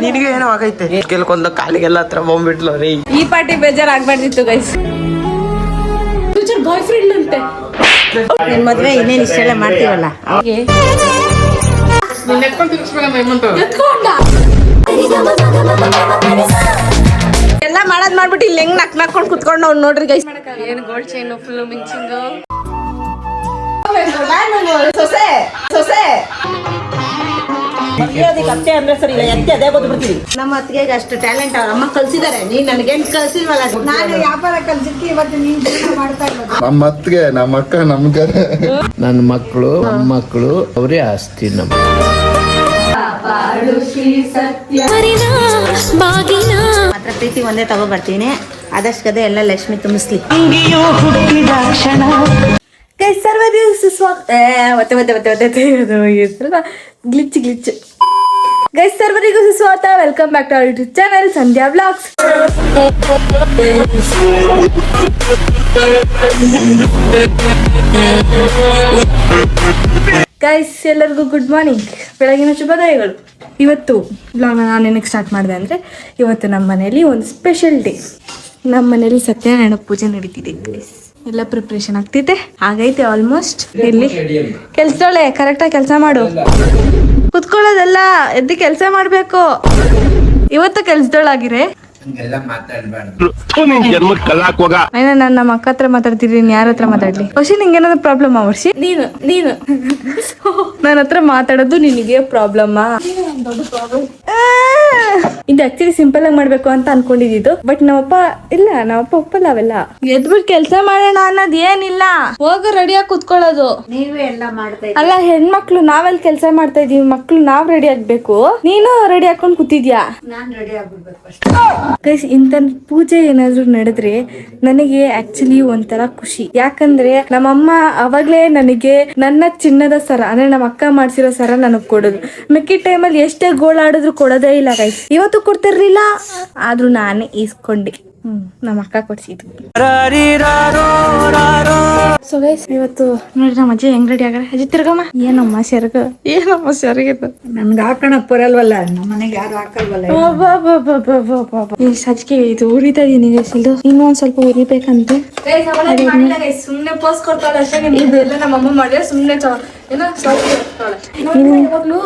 ನಿನಗೆ ಏನೋ ಆಗೈತೆ ಕೆಲಕೊಂದು ಕಾಲಿಗೆಲ್ಲ ಹತ್ರ ಬಂದ್ಬಿಟ್ಲು ರೀ. ಈ ಪಾರ್ಟಿ ಬೇಜಾರ್ ಆಗ್ಬಾರ್ದಿತ್ತು ಗೈಸ್. ಫ್ಯೂಚರ್ ಬಾಯ್ ಫ್ರೆಂಡ್ ಅಂತೆ. ನಿನ್ ಮದ್ವೆ ಇನ್ನೇನು ಇಷ್ಟೆಲ್ಲ ಮಾಡ್ತೀವಲ್ಲ ಅವ್ರಿಗೆ ಎಲ್ಲ ಮಾಡೋದ್ ಮಾಡ್ಬಿಟ್ಟು ಇಲ್ಲಿ ಹೆಂಗ್ ನಕ್ಕೊಂಡು ಕುತ್ಕೊಂಡು ಅವ್ನು ನೋಡ್ರಿ ಗೈಸ್. ಏನ್ ಗೋಲ್ಡ್ ಚೈನ್ ಫುಲ್ ಮಿಂಚಿಂಗ್ ಸೊಸೆ ಸೊಸೆ ಅತ್ತೆ ಅಂದ್ರೆ ಸರಿ ಇಲ್ಲ ಎತ್ತೆ ಅದೇ ಬಂದ್ಬಿಡ್ತೀವಿ. ನಮ್ಮ ಅತ್ತಿಗೆ ಅಷ್ಟು ಟ್ಯಾಲೆಂಟ್ ಅವ್ರ ಅಮ್ಮ ಕಲ್ಸಿದ್ದಾರೆ. ನೀನ್ ನನಗೇನ್ ಕಲ್ಸಿಲ್ವಲ್ಲ. ನಾನು ವ್ಯಾಪಾರ ಕಲ್ಸಿಕ್ಕೆ ಇವತ್ತು ನೀನ್ ಮಾಡ್ತಾ ಇರೋದು. ನಮ್ಮ ಅತ್ತಿಗೆ ನಮ್ಮ ಅಕ್ಕ ನಮ್ಗೆ ನನ್ನ ಮಕ್ಕಳು ಮೊಮ್ಮಕ್ಕಳು ಅವರೇ ಆಸ್ತಿ ನಮ್ಮ. ಮಾತ್ರ ಪ್ರೀತಿ ಒಂದೇ ತಗೋ ಬರ್ತೀನಿ. ಆದಷ್ಟು ಕದೆ ಎಲ್ಲ ಲಕ್ಷ್ಮಿ ತುಂಬಿಸ್ಲಿ. ಗೈಸ್ ಸರ್ವರಿಗೂ ಗ್ಲಿಚ್ ಗೈಸ್ ಸರ್ವರಿಗೂ ಸುಸ್ವಾಗತ. Welcome back to our YouTube channel Sandhya vlogs. Guys ಎಲ್ಲರಿಗೂ ಗುಡ್ ಮಾರ್ನಿಂಗ್, ಬೆಳಗಿನ ಶುಭೋದಯಗಳು. ಇವತ್ತು ಬ್ಲಾಗ್ನ ನಾನು ಏನಕ್ಕೆ ಸ್ಟಾರ್ಟ್ ಮಾಡಿದೆ ಅಂದರೆ, ಇವತ್ತು ನಮ್ಮ ಮನೇಲಿ ಒಂದು ಸ್ಪೆಷಲ್ ಡೇ. ನಮ್ಮ ಮನೇಲಿ ಸತ್ಯನಾರಾಯಣ ಪೂಜೆ ನಡೀತಿದೆ. ಎಲ್ಲ ಪ್ರಿಪ್ರೇಷನ್ ಆಗ್ತಿದೆ, ಆಗೈತೆ ಆಲ್ಮೋಸ್ಟ್. ಇಲ್ಲಿ ಕೆಲ್ಸದೊಳೆ ಕರೆಕ್ಟಾಗಿ ಕೆಲಸ ಮಾಡು, ಕುತ್ಕೊಳ್ಳೋದೆಲ್ಲ ಎದ್ದು ಕೆಲಸ ಮಾಡಬೇಕು. ಇವತ್ತು ಕೆಲ್ಸದೊಳಾಗಿರೆ ನಾನು ನಮ್ಮ ಅಕ್ಕ ಹತ್ರ ಮಾತಾಡ್ತಿದ್ದೀನಿ, ಯಾರ ಹತ್ರ ಮಾತಾಡ್ಲಿ? ವರ್ಷಿ ನಿಂಗೆ ಏನಾದ್ರು ಪ್ರಾಬ್ಲಮ್ ವರ್ಷಿ? ನೀನು ನನ್ನ ಹತ್ರ ಮಾತಾಡೋದು ನಿನಗೆ ಪ್ರಾಬ್ಲಮ್ಮಾ? ಇದು ಆಕ್ಚುಲಿ ಸಿಂಪಲ್ ಆಗಿ ಮಾಡ್ಬೇಕು ಅಂತ ಅನ್ಕೊಂಡಿದ್ದು, ಬಟ್ ನಮ್ಮಪ್ಪ ಒಪ್ಪಲ್ಲ ಅವೆಲ್ಲ. ಎದ್ಬಿಟ್ಟು ಕೆಲ್ಸ ಮಾಡೋಣ ಅನ್ನೋದು ಏನಿಲ್ಲ, ಹೋಗೋ ರೆಡಿಯಾಗಿ ಕುತ್ಕೊಳ್ಳೋದು. ನೀವೇ ಎಲ್ಲ ಮಾಡ್ತಾ ಅಲ್ಲ, ಹೆಣ್ಮಕ್ಳು ನಾವೆಲ್ಲಿ ಕೆಲಸ ಮಾಡ್ತಾ ಇದೀವಿ, ಮಕ್ಳು ನಾವ್ ರೆಡಿ ಆಗ್ಬೇಕು. ನೀನು ರೆಡಿ ಹಾಕೊಂಡ್ ಕೂತಿದ್ಯಾ? ನಾನ್ ರೆಡಿ ಆಗ್ಬಿಡ್ಬೇಕು. ಗೈಸ್, ಇಂಥ ಪೂಜೆ ಏನಾದ್ರು ನಡೆದ್ರೆ ನನಗೆ ಆಕ್ಚುಲಿ ಒಂಥರ ಖುಷಿ. ಯಾಕಂದ್ರೆ ನಮ್ಮಮ್ಮ ಅವಾಗ್ಲೇ ನನಗೆ ನನ್ನ ಚಿನ್ನದ ಸರ ಅಂದ್ರೆ ನಮ್ಮ ಅಕ್ಕ ಮಾಡ್ಸಿರೋ ಸರ ನನಗ್ ಕೊಡೋದು. ಮಿಕ್ಕಿ ಟೈಮಲ್ಲಿ ಎಷ್ಟೇ ಗೋಳಾಡಿದ್ರು ಕೊಡೋದೇ ಇಲ್ಲ ಗೈಸ್. ಇವತ್ತು ಕೊಡ್ತಿರ್ಲಿಲ್ಲ, ಆದ್ರೂ ನಾನೇ ಈಸ್ಕೊಂಡೆ. ನಮ್ಮ ಅಕ್ಕ ಕೊಡ್ಸಿದ್ದು. ಸೊ ಗೈಸ್, ಇವತ್ತು ನೋಡಿ ನಮ್ಮ ಅಜ್ಜಿ ಹೆಂಗ್ ರೆಡಿ ಆಗಾರೆ. ಅಜ್ಜಿ ತಿರ್ಗಮ್ಮ. ಏನಮ್ಮ ಸೆರಗಿದ್ದು ನನ್ಗೆ ಹಾಕೋಣಕ್ ಬರಲ್ವಲ್ಲ, ನಮ್ಮ ಮನೆಗೆ ಯಾರು ಹಾಕಲ್ವಲ್ಲ. ಈ ಸಜ್ಜಿಗೆ ಇದು ಉರಿತಾ ಇದೀನಿ ಗೈಸ್. ಇದು ಇನ್ನೊಂದ್ ಸ್ವಲ್ಪ ಉರಿಬೇಕಂತೆ. ಸುಮ್ನೆ ಪೋಸ್ ಕೊಡ್ತಾಳೆ ಅಷ್ಟೇ. ಇದೆಲ್ಲ ನಮ್ಮಮ್ಮ ಮಾಡಿದ್ರೆ ಸುಮ್ನೆ ಇವಾಗ್ಲೂ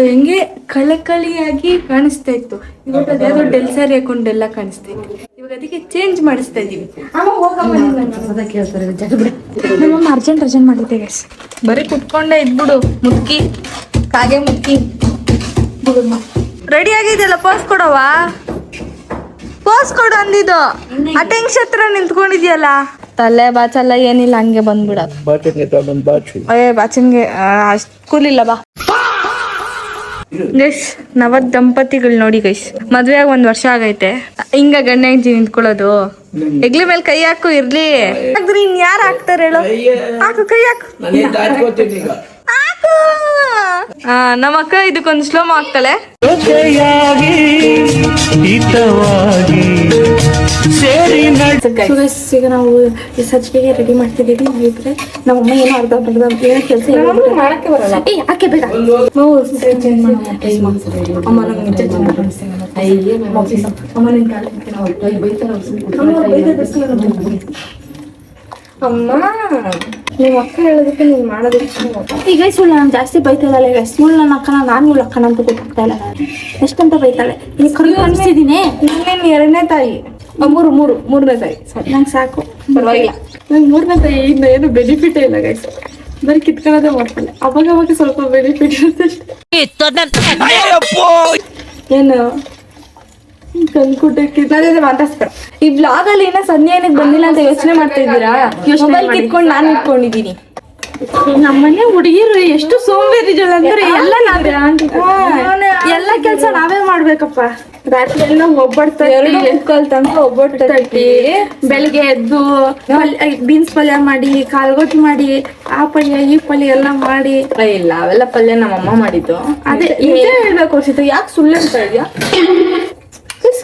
ಹೆಂಗೆ ಕಳಕಳಿಯಾಗಿ ಕಾಣಿಸ್ತಾ ಇತ್ತು. ಇವಾಗ ಅದ್ಯಾವ್ದೋ ಡೆಲ್ ಸ್ಯಾರಿ ಹಾಕೊಂಡೆಲ್ಲ ಕಾಣಿಸ್ತಾ ಇತ್ತು. ಇವಾಗ ಅದಕ್ಕೆ ಚೇಂಜ್ ಮಾಡಿಸ್ತಾ ಇದೀವಿ. ನಮ್ಮಮ್ಮ ಅರ್ಜೆಂಟ್ ಮಾಡಿದ್ದೆ ಗೈಸ್. ಬರೀ ಕುತ್ಕೊಂಡೆ ಇದ್ಬಿಡು, ಮುದ್ಕಿ ಕಾಗೆ ಮುದ್ಕಿ. ರೆಡಿ ಆಗಿದೆಯಲ್ಲ, ಪೋಸ್ ಕೊಡವಾ? ಪೋಸ್ ಕೊಡು ಅಂದಿದ್ದು. ಅಟೆನ್ಷನ್ ಹತ್ರ ನಿಂತ್ಕೊಂಡಿದ್ಯಲ್ಲ, ತಲೆ ಬಾಚಲ್ಲ ಏನಿಲ್ಲ, ಹಂಗೆ ಬಂದ್ಬಿಡ. ಬಾಚನ್ಗೆ ಅಷ್ಟು ಕೂಲಿಲ್ಲ ಬಾ. ಗೈಸ್, ನವ ದಂಪತಿಗಳು ನೋಡಿ ಗೈಸ್, ಮದ್ವೆ ಆಗ 1 ವರ್ಷ ಆಗೈತೆ. ಹಿಂಗ ಗಂಡ ಹೆಂಡತಿ ನಿಂತ್ಕೊಳ್ಳೋದು. ಹೆಗ್ಲಿ ಮೇಲೆ ಕೈ ಹಾಕು ಇರ್ಲಿ. ಹಾಕಿದ್ರೆ ಇನ್ ಯಾರು ಹಾಕ್ತಾರೆ ಹೇಳು? ಹಾಕು, ಕೈ ಹಾಕು. ನಮ್ಮ ಅಕ್ಕ ಇದಕ್ಕೊಂದು ಸ್ಲೋಮ್ ಹಾಕ್ತಾಳೆ. ಈಗ ನಾವು ಈ ಸಜ್ಜಿಗೆ ರೆಡಿ ಮಾಡ್ತಿದ್ದೀವಿ. ಇದ್ರೆ ನಮ್ಮಮ್ಮ ಏನೋ ಅರ್ಧ ಕೆಲಸ ಮಾಡಕ್ಕೆ ಬರಲ್ಲ. ಯಾಕೆ ಬೇಡ ಅಮ್ಮ, ನಿಮ್ಮ ಅಕ್ಕ ಹೇಳೋದಕ್ಕೆ ನೀನ್ ಮಾಡೋದಕ್ಕೆ. ಈಗ ಸುಳ್ಳು ನಾನು ಜಾಸ್ತಿ ಬೈತಾಳೆ. ಈಗ ಸುಳ್ಳು ನನ್ನ ಅಕ್ಕನ, ನಾನು ಇವಳು ಅಕ್ಕನ ಅಂತ ಗೊತ್ತಾಗ್ತಾ ಇಲ್ಲ. ಎಷ್ಟಂತ ಬೈತಾಳೆ. ಈಗ ಕನ್ಸಿದ್ದೀನಿ. ನಾನೇನು 2ನೇ ತಾಯಿ, ಮೂರನೇ ತಾಯಿ. ನಂಗೆ ಸಾಕು, ಪರವಾಗಿಲ್ಲ. ನಂಗೆ 3ನೇ ತಾಯಿಯಿಂದ ಏನು ಬೆನಿಫಿಟೇ ಇಲ್ಲ ಗೈಸ್. ಬರೀ ಕಿತ್ಕೊಳ್ಳೋದೇ ಮಾಡ್ತಾಳೆ. ಅವಾಗ ಸ್ವಲ್ಪ ಬೆನಿಫಿಟ್ ಇರುತ್ತೆ. ಏನು ಕಂದ್ಕುಟಕ್ಕೆ ಮಾತಾಡ್ಸ್ಬೇಡ. ಈ ಬ್ಲಾಗ್ ಅಲ್ಲಿ ಏನೋ ಸಂಧ್ಯಾ ಏನಕ್ಕೆ ಬಂದಿಲ್ಲ ಅಂತ ಯೋಚನೆ ಮಾಡ್ತಾ ಇದ್ದೀರಾ? ಮೊಬೈಲ್ ಕಿತ್ಕೊಂಡು ನಾನು ಇಟ್ಕೊಂಡಿದ್ದೀನಿ. ನಮ್ಮನೆ ಹುಡುಗಿರು ಎಷ್ಟು ಸೋಂಬೇರಿಗಳು ಅಂದ್ರೆ ಎಲ್ಲ ಕೆಲಸ ನಾವೇ ಮಾಡ್ಬೇಕಪ್ಪ. ರಾತ್ರಿ ಎಲ್ಲ ಒಬ್ಬಟ್ಟು ತನಕ ಒಬ್ಬಟ್ಟು ತಟ್ಟಿ, ಬೆಳಿಗ್ಗೆ ಎದ್ದು ಬೀನ್ಸ್ ಪಲ್ಯ ಮಾಡಿ, ಕಾಲ್ಗೊಟ್ಟು ಮಾಡಿ, ಆ ಪಲ್ಯ ಈ ಪಲ್ಯ ಎಲ್ಲ ಮಾಡಿ. ಇಲ್ಲ, ಅವೆಲ್ಲ ಪಲ್ಯ ನಮ್ಮಮ್ಮ ಮಾಡಿದ್ದು. ಅದೇ ಹೇಳ್ಬೇಕು ಅನ್ಸಿತ್ತು. ಯಾಕೆ ಸುಳ್ಳು ಅಂತ ಇದೆಯಾ?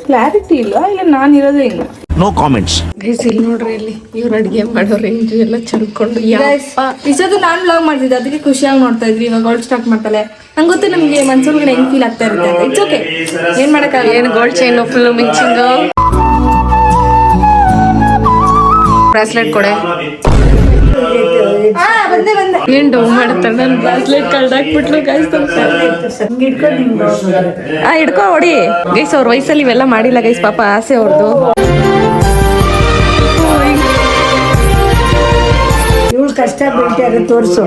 ಕ್ಲಾರಿಟಿ ಇಲ್ಲ ನಾನು ಇರೋದು ಹಿಂಗೆ. No comments. ಗೈಸ್ ಇಲ್ಲಿ ನೋಡ್ರಿ ಇಲ್ಲಿ ಇವ್ರು ಅಡುಗೆ ಮಾಡೋ ರೇಂಜ್ ಎಲ್ಲ ಚಂದ್ಕೊಂಡು ಇಷ್ಟೊತ್ತು ನಾನು ಬ್ಲಾಗ್ ಮಾಡ್ತಿದ್ದೆ, ಅದಕ್ಕೆ ಖುಷಿಯಾಗಿ ನೋಡ್ತಾ ಇದ್ರಿ. ಇವಾಗ ಗೋಲ್ಡ್ ಸ್ಟಾರ್ಟ್ ಮಾಡ್ತಾಳೆ. ನಂಗೆ ಗೊತ್ತು ನಮಗೆ ಮನ್ಸೂರ್ಗಡೆ ಹೆಂಗ್ ಫೀಲ್ ಆಗ್ತಾ ಇರುತ್ತೆ ಅಂತ. ಇಟ್ಸ್ ಓಕೆ, ಏನ್ ಮಾಡಕ್ಕಾಗಲ್ಲ. ಏನು ಗೋಲ್ಡ್ ಚೈನ್ ಫುಲ್ ಮಿಂಚಿಂಗ್, ಬ್ರಾಸ್ಲೆಟ್ ಕೊಡೆ. ಏನ್ ಡೌ ಮಾಡ್ತಾಳೆ, ನನ್ನ ಬ್ರಾಸ್ಲೆಟ್ ಕಳ್ದಾಕ್ಬಿಟ್ಲು ಗೈಸ್. ಹಿಡ್ಕೊ ಹೊಡಿ ಗೈಸ್. ಅವ್ರ ವಯಸ್ಸಲ್ಲಿ ಇವೆಲ್ಲ ಮಾಡಿಲ್ಲ ಗೈಸ್, ಪಾಪ ಆಸೆ ಅವ್ರದ್ದು. ಇವಳು ಕಷ್ಟ ಬೀಳ್ತಾರೆ ತೋರ್ಸು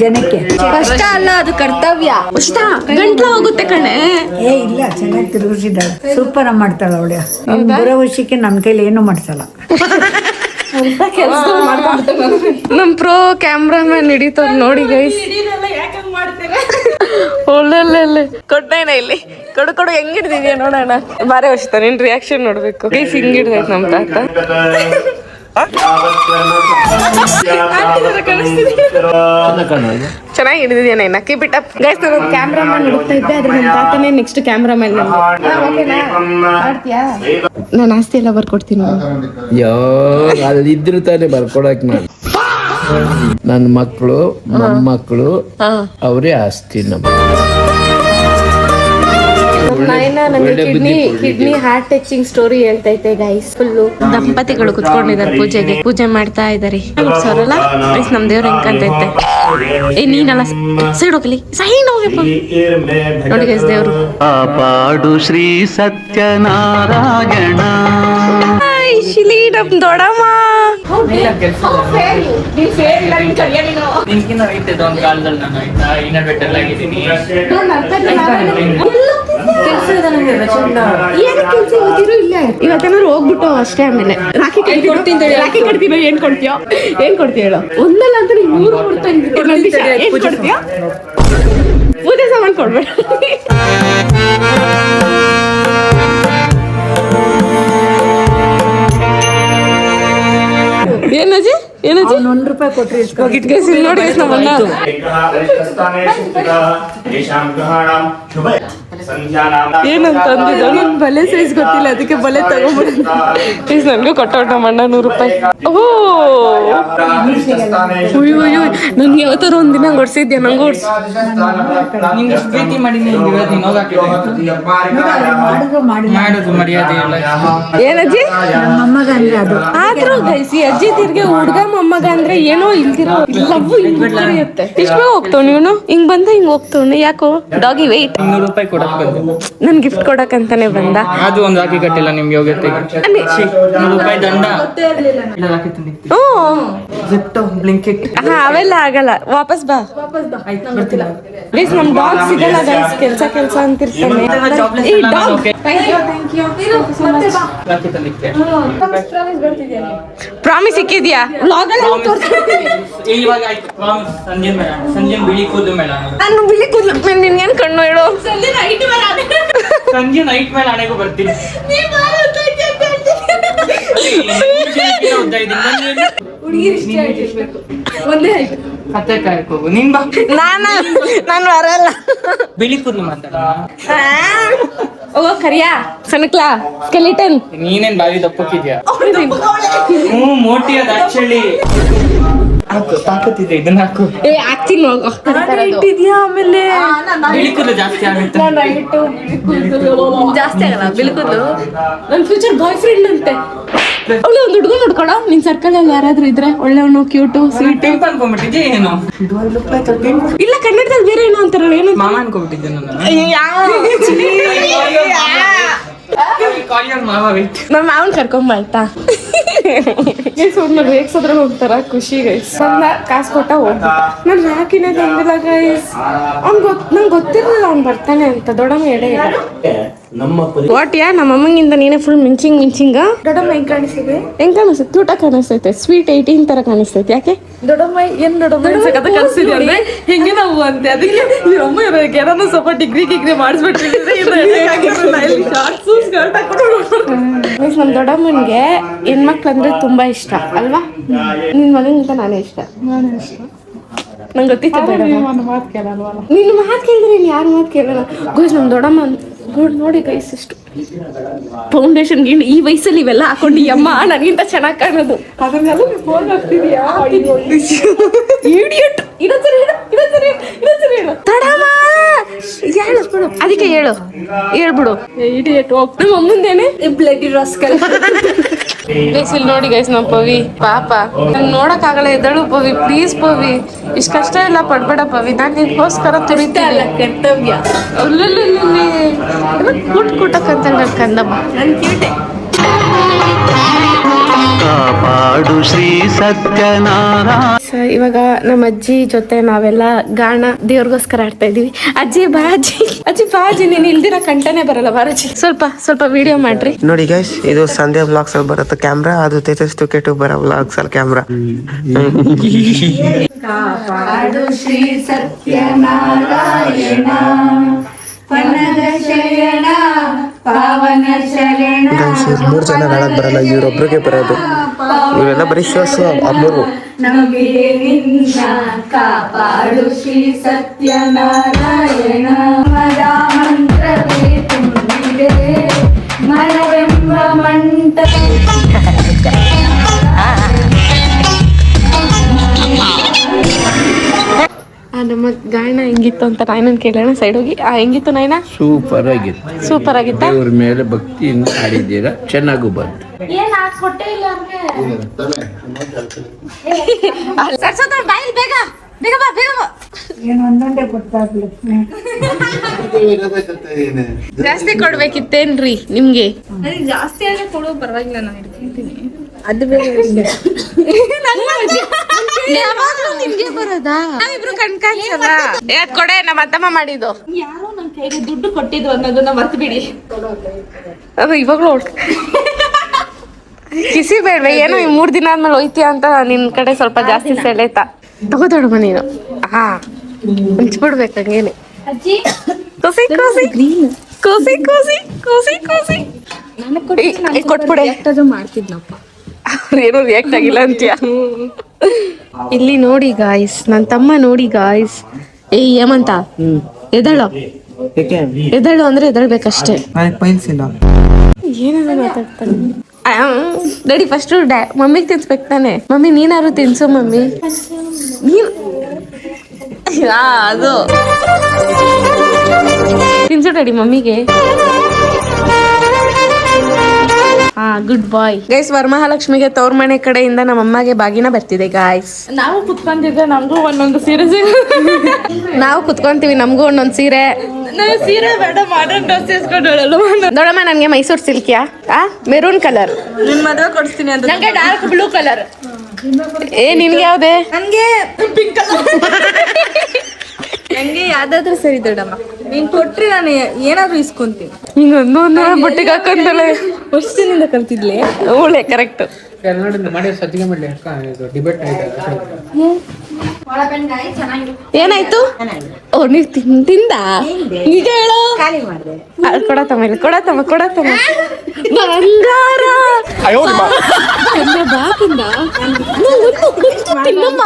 ಜನಕ್ಕೆ. ಕಷ್ಟ ಅಲ್ಲ, ಅದು ಕರ್ತವ್ಯ. ಅಷ್ಟ ಗಂಟ್ಲ ಹೋಗುತ್ತೆ ಕಣೆ. ಇಲ್ಲ, ಚೆನ್ನಾಗಿ ತಿರುಗಿಸಿದ್ದಾಳೆ, ಸೂಪರ್ ಮಾಡ್ತಾಳೆ ಅವಳು. ಬರೋವಶಕ್ಕೆ ನನ್ನ ಕೈಲಿ ಏನು ಮಾಡ್ಸಲ್ಲ. ನಮ್ ಪ್ರೋ ಕ್ಯಾಮ್ರಾಮನ್ ಹಿಡಿತಾರ ನೋಡಿ ಗೈಸ್. ಒಳ್ಳೆ ಕೊಟ್ಟೇನ ಇಲ್ಲಿ ಕೊಡು ಹೆಂಗ್ ಹಿಡ್ದಿದ್ಯಾ ನೋಡೋಣ. ಬಾರೆ ವರ್ಷ ನಿನ್ ರಿಯಾಕ್ಷನ್ ನೋಡ್ಬೇಕು ಗೈಸ್. ಹಿಂಗ್ ಹಿಡ್ದೈತ್ ನಮ್ ತಾತ. ಚೆನ್ನಾಗಿ ಹಿಡಿದಿದ್ಯಾ ನೈನ್ ಅಕ್ಕಿ ಬಿಟ್ಟ ಗೈಸ್. ನಾನು ಕ್ಯಾಮ್ರಾಮನ್ ಹುಡುಕ್ತಾ ಇದ್ದೆ, ಆದ್ರೆ ನಮ್ಮ ತಾತನೇ ನೆಕ್ಸ್ಟ್ ಕ್ಯಾಮ್ರಾಮನ್. ನಾನು ಆಸ್ತಿ ಎಲ್ಲ ಬರ್ಕೊಡ್ತೀನಿ. ಯೋ ಅದಿದ್ರು ತಾನೇ ಬರ್ಕೊಡಕ್ ನಾನು. ನನ್ನ ಮಕ್ಕಳು ಮೊಮ್ಮಕ್ಕಳು ಅವರೇ ಆಸ್ತಿ. ನನಗೆ ಕಿಡ್ನಿ ಹಾರ್ಟ್ ಟಚಿಂಗ್ ಸ್ಟೋರಿ ಹೇಳ್ತೈತೆ ಗೈಸ್. ಫುಲ್ಲು ದಂಪತಿಗಳು ಕುತ್ಕೊಂಡಿದ್ದಾರೆ ಪೂಜೆ ಮಾಡ್ತಾ ಇದಾರೆ. ಸರಲ್ಲ ಗೈಸ್, ನಮ್ ದೇವ್ರ ಹೆಂಗಂತೈತೆ. ನೀನಲ್ಲ ಸೈಡ್ ಹೋಗ್ಲಿ, ಸೈಡ್ ಹೋಗಪ್ಪ ನೋಡಿ ಗೈಸ್ ದೇವ್ರು. ಪಾಡು ಶ್ರೀ ಸತ್ಯನಾರಾಯಣ ಶಿಲಿ ನಮ್ ದೊಡಮ್ಮ. ಇವತ್ತೇನಾದ್ರು ಹೋಗ್ಬಿಟ್ಟು ಅಷ್ಟೇ. ಆಮೇಲೆ ರಾಖಿ ಕಟ್ತೀನಿ. ಏನ್ ಕೊಡ್ತೀಯೋ ಹೇಳು. ಒಂದಲ್ಲ ಅಂತ ನೀವು 3 ಕೊಡ್ತಾ ಏನ್ ಕೊಡ್ತೀಯೋ? ಪೂಜೆ ಸಾಮಾನು ಕೊಡ್ಬೇಡ. ಏನಜ್ಜಿ ₹1 ಕೊಟ್ರಿ ನೋಡಿ ನಮ್ಮಣ್ಣ. ಏನಂತ ಅಂದಿದ್ದ ನನ್ ಬಲೆ ಸೈಜ್ ಗೊತ್ತಿಲ್ಲ, ಅದಕ್ಕೆ ಬಲೆ ತಗೊಂಡ್ಬಿಡ. ಪ್ಲೀಸ್ ನನ್ಗೂ ಕೊಟ್ಟೋಟ ನಮ್ಮಣ್ಣ ₹100. ಅಯ್ಯೋ ನನ್ಗೆ ಯಾವತ್ತಾರ ಒಂದಿನ ಹೊಡ್ಸಿದ್ಯಾ? ನಂಗೆ ಏನಜ್ಜಿ ಆದ್ರೂ ಗೈಸಿ ಅಜ್ಜಿ ತಿರ್ಗೆ ಹುಡ್ಗ ಮೊಮ್ಮಗ ಅಂದ್ರೆ ಏನೋ ಇಲ್ದಿರೋ ಲವ್ ಇರುತ್ತೆ. ಇಷ್ಟ ಹೋಗ್ತಾವ್ ನೀನು ಹಿಂಗ್ ಬಂದ ಹಿಂಗ್ ಹೋಗ್ತಾವ್. ಯಾಕೋ ಡಾಗಿ ವೇಟ್ ₹100 ನನ್ ಗಿಫ್ಟ್ ಕೊಡಕಂತಾನೆ ಬಂದ. ಅದು ಒಂದು ರಾಖಿ ಕಟ್ಟಿಲ್ಲ ನಿಮ್ಗೆ ಯೋಗ್ಯತೆಗೆ. ₹100 ದಂಡ. ಅವೆಲ್ಲ ಆಗಲ್ಲ. ವಾಪಸ್ ಬಾ. ಗೈಸ್ ನಮ್ ಡಾಗ್ ಸಿಗಲ್ಲ ಗೈಸ್, ಕೆಲ್ಸ ಅಂತಿರ್ತಾನೆ. ಪ್ರಾಮಿಸ್ ಸಿಕ್ಕಿದ್ಯಾ? ಸಂಜೆ ಬಿಳಿ ಕೂದಲು ಮೇಳ. ನಾನು ಬಿಳಿ ಕೂದಲು ನಿನ್ಗೇನ್ ಕಣ್ಣು ಹೇಳು? ಸಂಜೆ ನೈಟ್ ಮೇಲೆ ಆಣೆಗೂ ಬರ್ತೀನಿ. ಒಂದೇ ಆಯ್ತು. ಕತ್ತೆ ಕಾಯಕ್ ಹೋಗು ನೀನ್ ಬಾ. ನಾನು ಬರಲ್ಲ. ಬಿಳಿ ಕೂದಲು ಮಾತಾಡ. ಓ ಕರಿಯಾ ಸನಕ್ಲಾ ಸ್ಕೆಲಿಟನ್. ನೀನೇನ್ ಬಾವಿ ದಪ್ಪಕ್ಕಿದ್ಯಾ? ಮೋಟಿ ಅದ ಆಕ್ಚುಲಿ. ಹಾಕು ತಾಕತ್ತಿದೆ, ಇದನ್ನ ಹಾಕು. ಹಾಕ್ತೀನಿ ಹೋಗು. ಆಮೇಲೆ ಬಿಳಿ ಕೂದಲು ಜಾಸ್ತಿ ಆಗುತ್ತೆ. ಜಾಸ್ತಿ ಆಗಲ್ಲ ಬಿಳಿ ಕೂದಲು. ನನ್ನ ಫ್ಯೂಚರ್ ಬಾಯ್ ಫ್ರೆಂಡ್ ಅಂತೆ. ಅವಳು ಒಂದು ಹುಡುಗ ನೋಡ್ಕೊಳ ನಿನ್ ಸರ್ಕಲ್ ಅಲ್ಲಿ ಯಾರಾದ್ರೂ ಇದ್ರೆ ಒಳ್ಳೆವನು ಕ್ಯೂಟು ಸ್ವೀಟ್ ಅನ್ಕೊಂಡ್ಬಿಟ್ಟಿದ್ಯಾ ಏನು? ಇಲ್ಲ ಕನ್ನಡದಲ್ಲಿ ಬೇರೆ ಏನೋ ಅಂತಾರಲ್ಲ. ಏನು ಮಾಮ ಅನ್ಕೊಂಡ್ಬಿಟ್ಟಿದ್ದೆ ನಾನು. ನಮ್ಮ ಮಾವನ್ ಕರ್ಕೊಂಡ್ ಆಯ್ತಾ? ರೇಗ್ಸೋದ್ರ ಹೋಗ್ತಾರ ಖುಷಿ ಗೈಸ್. ಕಾಸು ಕೊಟ್ಟ ಹೋಗ್ಬಿಟ್ಟ. ನಾನು ರಾಕಿನೇ ತಂದಿಲ್ಲ ಗೈಸ್. ನಂಗೆ ಗೊತ್ತಿರಲಿಲ್ಲ ಅವ್ನು ಬರ್ತಾನೆ ಅಂತ. ದೊಡ್ಡಮ್ಮ ಎಡೆ ಇಲ್ಲ. ವಾಟ್ಯಾ ನಮ್ಮ ಅಮ್ಮಂಗಿಂದ ನೀನೇ ಫುಲ್ ಮಿಂಚಿಂಗ. ದೊಡ್ಡಮ್ಮ ಹೆಂಗ್ ಕಾಣಿಸ್ತಿದೆ? ಹೆಂಗ್ ಕಾಣಿಸ್ತೈತೆ? ಕ್ಯೂಟ ಕಾಣಿಸ್ತೈತೆ. ಸ್ವೀಟ್ 18 ತರ ಕಾಣಿಸ್ತೈತೆ. ಯಾಕೆ ದೊಡ್ಡಮ್ಮ ಏನ್ ದೊಡ್ಡಮ್ಮ ಕಲ್ಸಿದ್ರೆ ಹೆಂಗೆ ನಾವು ಅಂತೆ. ಅದಕ್ಕೆ ಅಮ್ಮ ಇರೋಕೆ ಯಾರನ್ನ ಸ್ವಲ್ಪ ಡಿಗ್ರಿ ಮಾಡಿಸ್ಬಿಟ್ಟಿದ್ರೆ ನಮ್ ದೊಡ್ಡಮ್ಮನ್ಗೆ ಹೆಣ್ಮಕ್ಳು ಅಂದ್ರೆ ತುಂಬಾ ಇಷ್ಟ ಅಲ್ವಾ? ನಿನ್ ಮಗನಿಂದ ನಾನೇ ಇಷ್ಟ. ನಂಗೆ ಗೊತ್ತಿತ್ತು ನಿನ್ನ ಮಾತು ಕೇಳಿದ್ರೆ ಯಾರ ಮಾತು ಕೇಳಲ್ಲ. ಗೋಸ್ ನಮ್ ದೊಡ್ಡಮ್ಮ ಗುಡ್ ನೋಡಿ ಗೈಸ್ ಇಷ್ಟು ಫೌಂಡೇಶನ್ ಈ ವಯಸ್ಸಲ್ಲಿ ಇವೆಲ್ಲ ಹಾಕೊಂಡು ಈ ಅಮ್ಮ ನನಗಿಂತ ಚೆನ್ನಾಗಿ ಕಾಣೋದು ಅದನ್ನೆಲ್ಲ ಫೋನ್ ಹಾಕ್ತಿದ್ಯಾ ಇಡಿಯಟ್ ಹೇಳು ಅದಕ್ಕೆ ಹೇಳ್ಬಿಡು ಇಡಿಯಟ್ ನಮ್ಮ ಅಮ್ಮಂದೇನೆ ಬ್ಲಡ್ ರಾಸ್ಕಲ್ ಗೈಸ್ ಇಲ್ಲಿ ನೋಡಿ ಗೈಸ್ ನಮ್ಮ ಪವಿ ಪಾಪ ನಂಗೆ ನೋಡಕ್ ಆಗಲ್ಲ ಎದ್ದಳು ಪವಿ ಪ್ಲೀಸ್ ಪವಿ ಇಷ್ಟ ಕಷ್ಟ ಎಲ್ಲ ಪಡ್ಬೇಡ ಪವಿ ನಾನು ನಿನ್ಗೋಸ್ಕರ ತುರಿತಾ ಇಲ್ಲ ಕರ್ತವ್ಯ ಕುಟಕ್ಕಂತ ಕಂದಮ್ಮ ನನ್ ಕ್ಯೂಟೆ ಕಾಪಾಡು ಶ್ರೀ ಸತ್ಯನಾರಾಯಣ. ಇವಾಗ ನಮ್ಮ ಅಜ್ಜಿ ಜೊತೆ ನಾವೆಲ್ಲ ಗಾಣ ದೇವ್ರಿಗೋಸ್ಕರ ಆಡ್ತಾ ಇದೀವಿ. ಅಜ್ಜಿ ಬಾ ಅಜ್ಜಿ ನೀನ್ ಇಲ್ದಿರ ಕಂಟನೆ ಬರಲ್ಲ ಬಾರಜ್ಜಿ ಸ್ವಲ್ಪ ವಿಡಿಯೋ ಮಾಡ್ರಿ. ನೋಡಿ ಗೈಸ್ ಇದು ಸಂಧ್ಯಾ ಬ್ಲಾಗ್ಸ್ ಅಲ್ಲಿ ಬರುತ್ತೆ ಕ್ಯಾಮ್ರಾ, ಅದು ತೇಜಸ್ ಟುಕೆಟು ಬರೋ ಬ್ಲಾಗ್ಸ್ ಅಲ್ಲಿ ಕ್ಯಾಮ್ರಾ. ಕಾಪಾಡು ಶ್ರೀ ಸತ್ಯನಾರಾಯಣ ಪನ್ನಗ ಶರಣ ಪಾವನ ಶರಣ. ಮೂರು ಜನ ಗಾಳಕ್ ಬರಲ್ಲ, ಇವ್ರೊಬ್ರಿಗೆ ಬರೋದು. ಇವರೆಲ್ಲ ಬರೀ ಶ್ವಾಸ ಅಮ್ಮರು. ನಮಗೆ ನಿನ್ನ ಕಾಪಾಡು ಶ್ರೀ ಸತ್ಯನಾರಾಯಣ ಮದ ಮಂತ್ರವೇ ತುಂಬಿದೆ ಮನವೆಂಬ ಮಂಟಪ. ನಮ್ಮ ಗಾಯನ ಹೆಂಗಿತ್ತು ಅಂತ ನಾಯನನ್ ಕೇಳೋಣ ಸೈಡ್ ಹೋಗಿ. ಹೆಂಗಿತ್ತು ನಾಯನ? ಸೂಪರ್ ಆಗಿತ್ತು. ಸೂಪರ್ ಆಗಿತ್ತ? ದೇವ್ರ ಮೇಲೆ ಭಕ್ತಿಯಿಂದ ಆಡಿದ್ದೀರಾ, ಚೆನ್ನಾಗೂ ಬಂತು. ಜಾಸ್ತಿ ಕೊಡ್ಬೇಕಿತ್ತೇನ್ರಿ ನಿಮ್ಗೆ? ಜಾಸ್ತಿ ಆದ್ರೆ ಕೊಡೋ ಪರವಾಗಿಲ್ಲ, ನಾನು ಇಟ್ಕೊಂತೀನಿ. ಅದು ಬೇರೆ ನಿಮ್ಗೆ ಬರೋದಾ? ನಾವಿಬ್ರು ಕಣ್ಕಾಣಿಸಲ್ಲ. ಕೊಡೆ ನಮ್ಮ ಅತ್ತಮ್ಮ ಮಾಡಿದ್ದು. ಯಾರೋ ನನ್ ಕೈಗೆ ದುಡ್ಡು ಕೊಟ್ಟಿದ್ದು ಅನ್ನೋದನ್ನ ಮರ್ತು ಬಿಡಿ. ಅದು ಇವಾಗ್ಲೂ ಕಿಸಿ ಬೇಡ್ವೆ, ಏನೋ ಈ 3 ದಿನ ಆದ್ಮೇಲೆ ಹೋಯ್ತೀಯ ಅಂತ ನಿನ್ ಕಡೆ ಸ್ವಲ್ಪ ಜಾಸ್ತಿ ಸೆಳೆತ ತಗೋದೊಡಮ್ಮ ನೀನು. ಹಂಚ್ಬಿಡ್ಬೇಕು ಹಂಗೇನೆ. ಕೊಟ್ಬಿಡೆ ಮಾಡ್ತಿದ್ನಪ್ಪ. ಅವ್ರೇನು ರಿಯಾಕ್ಟ್ ಆಗಿಲ್ಲ ಅಂತೀಯ. ಇಲ್ಲಿ ನೋಡಿ ಗಾಯ್ಸ್, ನನ್ ತಮ್ಮ ನೋಡಿ ಗಾಯ್ಸ್. ಏಮಂತ ಎದಳು ಅಂದ್ರೆ ಎದಳ್ಬೇಕಷ್ಟೇ. ಏನಾದ್ರು ಮಾತಾಡ್ತಾನೆ. ಡ್ಯಾಡಿ ಫಸ್ಟ್ ಮಮ್ಮಿಗೆ ತಿನ್ಸ್ಬೇಕು ತಾನೆ. ಮಮ್ಮಿ ನೀನಾರು ತಿನ್ಸು ಮಮ್ಮಿ. ನೀನ್ ಅದು ತಿನ್ಸು ಡ್ಯಾಡಿ ಮಮ್ಮಿಗೆ. Good boy guys. ವರಮಹಾಲಕ್ಷ್ಮಿಗೆ ತವ್ರ ಮನೆ ಕಡೆಯಿಂದ ನಮ್ಮ ಅಮ್ಮಗೆ ಬಾಗಿನ ಬರ್ತಿದೆ ಗಾಯ್ಸ್. ನಾವು ಕುತ್ಕೊಂತಿದ್ದೆ, ನಮಗೂ ಒಂದೊಂದು ಸೀರೆ ನಾವು ಕುತ್ಕೊಂತೀವಿ, ನಮಗೂ ಒಂದೊಂದು ಸೀರೆ. ಸೀರೆ ಬೇಡ, ಮಾಡರ್ನ್ ಡ್ರೆಸ್ ಇಸ್ಕೊಂಡು ನೋಡಮ್ಮ. ನನ್ಗೆ ಮೈಸೂರು ಸಿಲ್ಕಿಯಾ ಮೆರೂನ್ ಕಲರ್ ನಿನ್ ಮದುವೆ ಕೊಡಿಸ್ತೀನಿ ಅಂತ. ನಂಗೆ ಡಾರ್ಕ್ ಬ್ಲೂ ಕಲರ್. ನಿನ್ಗೆ ಯಾವ್ದೆ? ನನ್ಗೆ ಪಿಂಕ್ ಕಲರ್. ನಂಗೆ ಯಾವ್ದಾದ್ರು ಸರಿ ದೊಡ್ಡಮ್ಮ. ನೀನ್ ಕೊಟ್ರಿ ನಾನು ಏನಾದ್ರು ಇಸ್ಕೊಂತೀನಿ. ಹಿಂಗೊಂದು ಬುಟ್ಟಿಗೆ ಹಾಕಂತಲೆ ವರ್ಷದಿಂದ ಕಲ್ತಿದ್ಲೆ ಒಳ್ಳೆ ಕರೆಕ್ಟ್. ಏನಾಯ್ತು? ಓ ನೀವ್ ತಿಂದ ನಿಜ ಹೇಳೋ. ಕೊಡತಮ್ಮ ಬಂಗಾರ ಬಾಕಿಂದ ತಿನ್ನಮ್ಮ.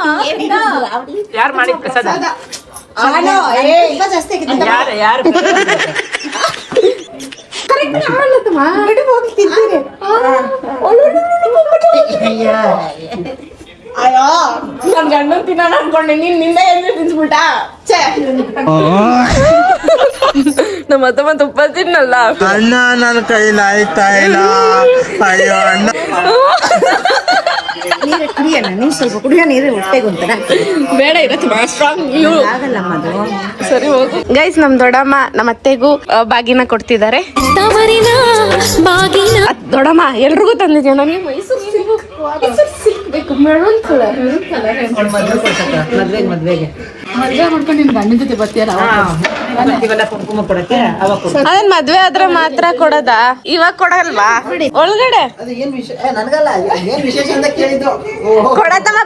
ಯಾರು ಮಾಡಿ ಪ್ರಸಾದ? ನನ್ ಗಂಡನ್ ತಿನ್ನೋಣ ಅನ್ಕೊಂಡೆ, ನೀನ್ ನಿಂದ ಏನ್ರಿ ತಿನ್ಸ್ಬಿಟ್ಟ. ನಮ್ಮ ಅತ್ತಮ್ಮ ತುಪ್ಪ ತಿನ್ನಲ್ಲ. ಅಣ್ಣ ನನ್ನ ಕೈಲಿ ಆಯ್ತಾ ಇಲ್ಲ. ಅಯ್ಯೋ ಅಣ್ಣ. ನೀರು ಕುಡಿಯೋಣ, ನೀನು ಸ್ವಲ್ಪ ಕುಡಿಯೋ ನೀರು ಹೊಟ್ಟೆಗುಂತಾರ. ಬೇಡ ಇರತ್ತಮ್ಮ, ಸ್ಟ್ರಾಂಗ್ ಆಗಲ್ಲಮ್ಮ ಅದು. ಸರಿ ಹೋಗು ಗೈಸ್. ನಮ್ ದೊಡ್ಡಮ್ಮ ನಮ್ಮ ಅತ್ತೆಗೂ ಬಾಗಿನ ಕೊಡ್ತಿದ್ದಾರೆ. ದೊಡ್ಡಮ್ಮ ಎಲ್ರಿಗೂ ತಂದಿದ್ಯಾ? ನನಗೆ ಮೈಸೂರು ಸಿಗ್ಬೇಕು. Maroon colour. ಮದ್ವೆಗೆ ಮದ್ವೆ ಮಾಡ್ಕೊಂಡು ನಿನ್ ಗಂಡನ ಜೊತೆ ಬರ್ತೀಯಲ್ಲ ಕುಂಕುಮ ಕೊಡಕ್ಕೆ ಅದನ್ ಮದ್ವೆ ಆದ್ರೆ ಮಾತ್ರ ಕೊಡೋದ? ಇವಾಗ ಕೊಡಲ್ವಾ? ಒಳಗಡೆ ಕೊಡತಮ್ಮ.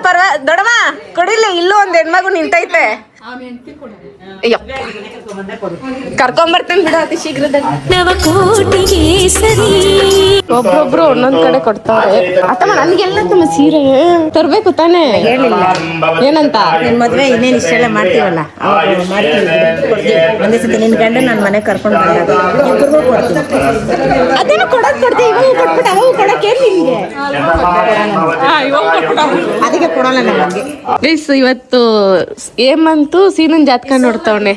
ದೊಡ್ಡಮ್ಮ ಕೊಡಿಲ್ಲ, ಇಲ್ಲೂ ಒಂದ್ ಹೆಣ್ಮಗು ನಿಂತೈತೆ. ಕರ್ಕೊಂಬರ್ತೇನೆ ಬಿಡು ಅತಿ ಶೀಘ್ರದಲ್ಲಿ. ಒಬ್ರೊಬ್ರು ಒಂದೊಂದ್ ಕಡೆ ಕೊಡ್ತಾರೆ. ಅಥವಾ ನನ್ಗೆಲ್ಲ ತಮ್ಮ ಸೀರೆ ತರ್ಬೇಕು ತಾನೇ? ಹೇಳಿಲ್ಲ ಏನಂತ? ನಿನ್ ಮದ್ವೆ ಇನ್ನೇನು ಇಷ್ಟೆಲ್ಲ ಮಾಡ್ತೀವಲ್ಲ ಅವಾಗ ಮಾಡ್ತೀವಿ, ಕೊಡ್ತೀವಿ. ಒಂದೇ ಸತಿ ನಿನ್ ಗಂಡ ನನ್ನ ಮನೆ ಕರ್ಕೊಂಡು ಬಂದಾಗ ಇಬ್ಬರಿಗೂ ಕೊಡ್ತೀನಿ. ಅದೇನೋ ಕೊಡ್ತೀವಿ. ಇವಾಗ ಕೊಟ್ಬಿಟ್ಟು ಅವಾಗ ಕೊಡಕ್ಕೆ ನಿಮ್ಗೆ ಅದಕ್ಕೆ ಕೊಡಲ್ಲ ನಮಗೆ. ಪ್ಲೀಸ್ ಇವತ್ತು ಏಮಂತೂ ಸೀನನ್ ಜಾತಕ ನೋಡ್ತಾವಣೆ.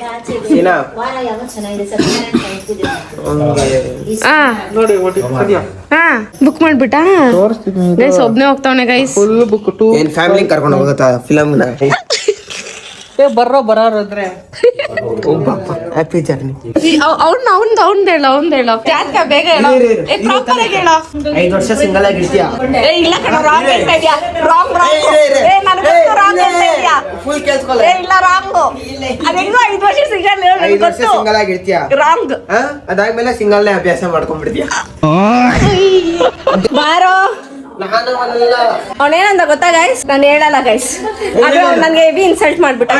ಬುಕ್ ಮಾಡ್ಬಿಟ್ಟಾ ಗೈಸ್? ಒಬ್ನೇ ಹೋಗ್ತಾವಣೆ ಗೈಸ್. ಫುಲ್ ಬುಕ್ ಟು ಏನ್ ಫ್ಯಾಮಿಲಿ ಕರ್ಕೊಂಡು ಹೋಗುತ್ತಾ ಫಿಲಮ್ನ? ಬರೋದ್ರೆ ಹ್ಯಾಪಿ ಜರ್ನಿ. ಅವ್ನ್ದು ಹೇಳು ಜಾತಕ ಬೇಗ ಹೇಳು. ಪ್ರಾಪರ್ ಆಗಿ ಹೇಳು. 5 ವರ್ಷ ಸಿಂಗಲ್ ಆಗಿರ್ತೀಯಾ? ಇಲ್ಲ ಕಣ, ರಾಂಗ್ ಹೇಳ್ತಾ ಇದೀಯ. ರಾಂಗ್ ನನಗೆ ರಾಂಗ್ ಹೇಳ್ತಾ ಇದೀಯ. ಫುಲ್ ಕೇಳಿಸ್ಕೊಳ್ಳ. ಇಲ್ಲ ರಾಂಗ್. ಅದೆಂಗೋ 5 ವರ್ಷ ಸಿಂಗಲ್ 5 ವರ್ಷ ಸಿಂಗಲ್ ಆಗಿರ್ತೀಯಾ? ರಾಂಗ್. ಅದಾದ್ಮೇಲೆ ಸಿಂಗಲ್ನೇ ಅಭ್ಯಾಸ ಮಾಡ್ಕೊಂಡ್ಬಿಡ್ತೀಯಾ? ಬಾರೋ. ನಾನು ಅಲ್ಲ. ಅವನೇನಂದ ಗೊತ್ತಾ ಗೈಸ್? ನಾನು ಹೇಳಲ್ಲ ಗೈಸ್. ಆದ್ರೆ ಅವ್ನು ನನ್ಗೆ ಹೆವಿ ಇನ್ಸಲ್ಟ್ ಮಾಡ್ಬಿಟ್ಟ.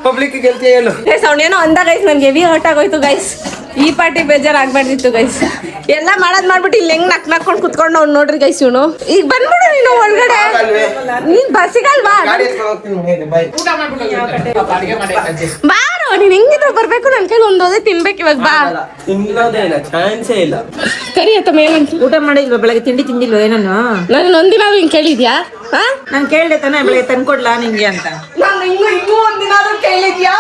ಪಬ್ಲಿಕ್ ಗೆಲ್ತೀಯ ಹೇಳು. ಗೈಸ್ ಅವನೇನೋ ಅಂದ ಗೈಸ್, ನನ್ಗೆ ಹೆವಿ ಹರ್ಟ್ ಆಗೋಯ್ತು ಗೈಸ್. ಈ ಪಾರ್ಟಿ ಬೇಜಾರಾಗ್ಬಾರ್ದಿತ್ತು ಗೈಸ್. ಎಲ್ಲ ಮಾಡ್ಬಿಟ್ಟು ಇಲ್ಲಿ ಹೆಂಗ್ ನಕ್ಕೊಂಡು ಕುತ್ಕೊಂಡು ಅವ್ನು ನೋಡ್ರಿ ಗೈಸ್. ಇವನು ಈಗ ಬಂದ್ಬಿಡು ನೀನು ಒಳಗಡೆ. ನೀನ್ ಬಸ್ಸಿಗಲ್ವಾ? ಬಾರೋ, ನೀನ್ ಹೆಂಗಿದ್ರು ಬರ್ಬೇಕು. ನನ್ ಕೈಲಿ ಒಂದೋದೆ ತಿನ್ಬೇಕು ಇವಾಗ. ಬಾ. ತಿನ್ನೋದೇನ ಚಾನ್ಸೇ ಇಲ್ಲ. ಕರಿ ಆತಮ್ಮ ಏನಂತ? ಊಟ ಮಾಡಿಲ್ವ? ಬೆಳಗ್ಗೆ ತಿಂಡಿ ತಿಂದಿಲ್ವ? ಏನನ್ನು ನಾನು ಒಂದಿನ ಹಿಂಗ್ ಕೇಳಿದ್ಯಾ? ನಾನು ಕೇಳ್ದೆ ತಾನೆ ಬೆಳಗ್ಗೆ ತಂದ್ಕೊಡ್ಲಾ ನಿಂಗೆ ಅಂತ. ನಾನು ಇನ್ನೂ ಒಂದಿನ ಕೇಳಿದ್ಯಾ?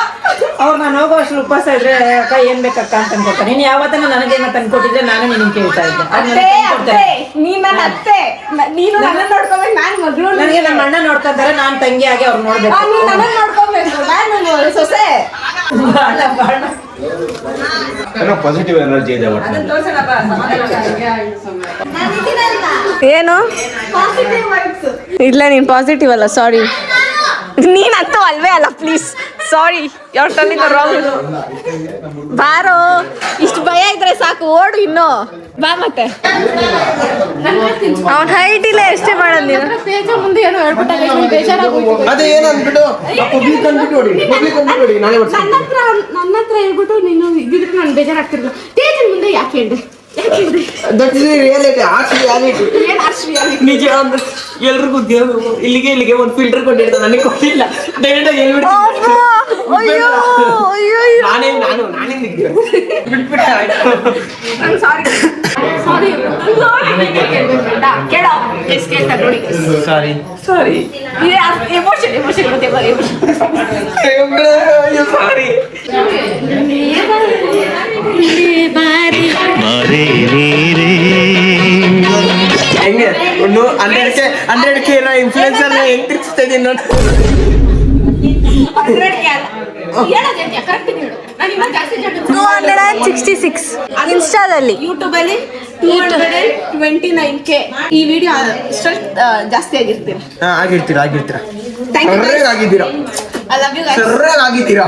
ಅವ್ರು ನಾನು ಹೋಗೋ ಅಷ್ಟು ಉಪವಾಸ ಇದ್ರೆ ಅಕ್ಕ ಏನ್ ಬೇಕಕ್ಕ ಅಂತ ತಂದ್ಕೊಡ್ತಾರೆ. ನೀನು ಯಾವತ್ತನ ನನಗೇನ ತಂದ್ಕೊಟ್ಟಿದ್ರೆ ನಾನೇ ನಿನ್ಗೆ ಕೇಳ್ತಾ ಇದ್ದೆ. ನೀನ್ ನನ್ನ ಅತ್ತೆ, ನೀನು ನನ್ನ ನೋಡ್ಕೋಬೇಕು. ನಾನ್ ಮಗಳು. ನನಗೆ ನಮ್ಮ ಅಣ್ಣ ನೋಡ್ಕೊಂತಾರೆ, ನಾನ್ ತಂಗಿ ಆಗಿ ಅವ್ರು ನೋಡ್ಬೇಕು. ನೀನ್ ನನ್ನ ನೋಡ್ಕೋಬೇಕು. ನಾನು ಸೊಸೆ. ಪಾಸಿಟಿವ್ ಎನರ್ಜಿ ಇದೆ. ಏನು ಇಲ್ಲ, ನೀನ್ ಪಾಸಿಟಿವ್ ಅಲ್ಲ. ಸಾರಿ, ನೀನಂತೂ ಅಲ್ವೇ ಅಲ್ಲ. ಪ್ಲೀಸ್ ಸಾರಿ, ಯಾರ್ ಟೆಲ್ಲಿಂಗ್ ದ ರಾಂಗ್. ಬಾರೋ, ಇಷ್ಟು ಭಯ ಇದ್ರೆ ಸಾಕು, ಓಡು ಇನ್ನು. ಬಾ ಮತ್ತೆ. ಅವ್ನ ಹೈಟ್ ಇಲ್ಲ, ಎಷ್ಟೇ ಮಾಡೋದು ನೀನು. ಮುಂದೆ ಏನೋ ಹೇಳ್ಬಿಟ್ಟಾಗ ಬೇಜಾರಾಗೋಯ್ತು. ಅದೇ ಏನು ಅಂದ್ಬಿಟ್ಟು ಪಬ್ಲಿಕ್ ಅಂದ್ಬಿಟ್ಟು ನೋಡಿ ನಾಳೆ ನನ್ನ ಹತ್ರ ಹೇಳ್ಬಿಟ್ಟು ನೀನು ಇದ್ದಿದ್ರೆ ನಾನು ಬೇಜಾರಾಗ್ತಿರ್ಲಿಲ್ಲ. ತೇಜನ್ ಮುಂದೆ ಯಾಕೆ ಹೇಳ್ದೆ? That is reality. ನಿಜ ಅಂದ್ರೆ ಎಲ್ರಿಗೂ ದೇವ್ರು ಇಲ್ಲಿಗೆ ಒಂದು ಫಿಲ್ಟರ್ ಕೊಟ್ಟಿರ್ತಾನೆ, ನನಗೆ ಕೊಟ್ಟಿಲ್ಲ. ಡೈರೆಕ್ಟ್ ಆಗಿ ನಾನೇ ಬಿಟ್ಬಿಟ್ಟೆ. ಸಾರಿ ಹೆಂಗೆ 100K ಇನ್ಫ್ಲೂಯೆನ್ಸರ್ ಹೆಂಗ್ ತಿರ್ಗಿಸ್ತಾ ಇದೀನಿ ನೋಡಿ. 266 ಇನ್ಸ್ಟಾದಲ್ಲಿ, ಯೂಟ್ಯೂಬಲ್ಲಿ 229K. ಈ ವಿಡಿಯೋ ಜಾಸ್ತಿ ಆಗಿರ್ತೀರ. ಆಗಿರ್ತೀರಾ ಆಗಿದ್ದೀರಾ. I love you guys. ಸರ್ರಾಗಿ ಆಗಿದ್ದೀರಾ.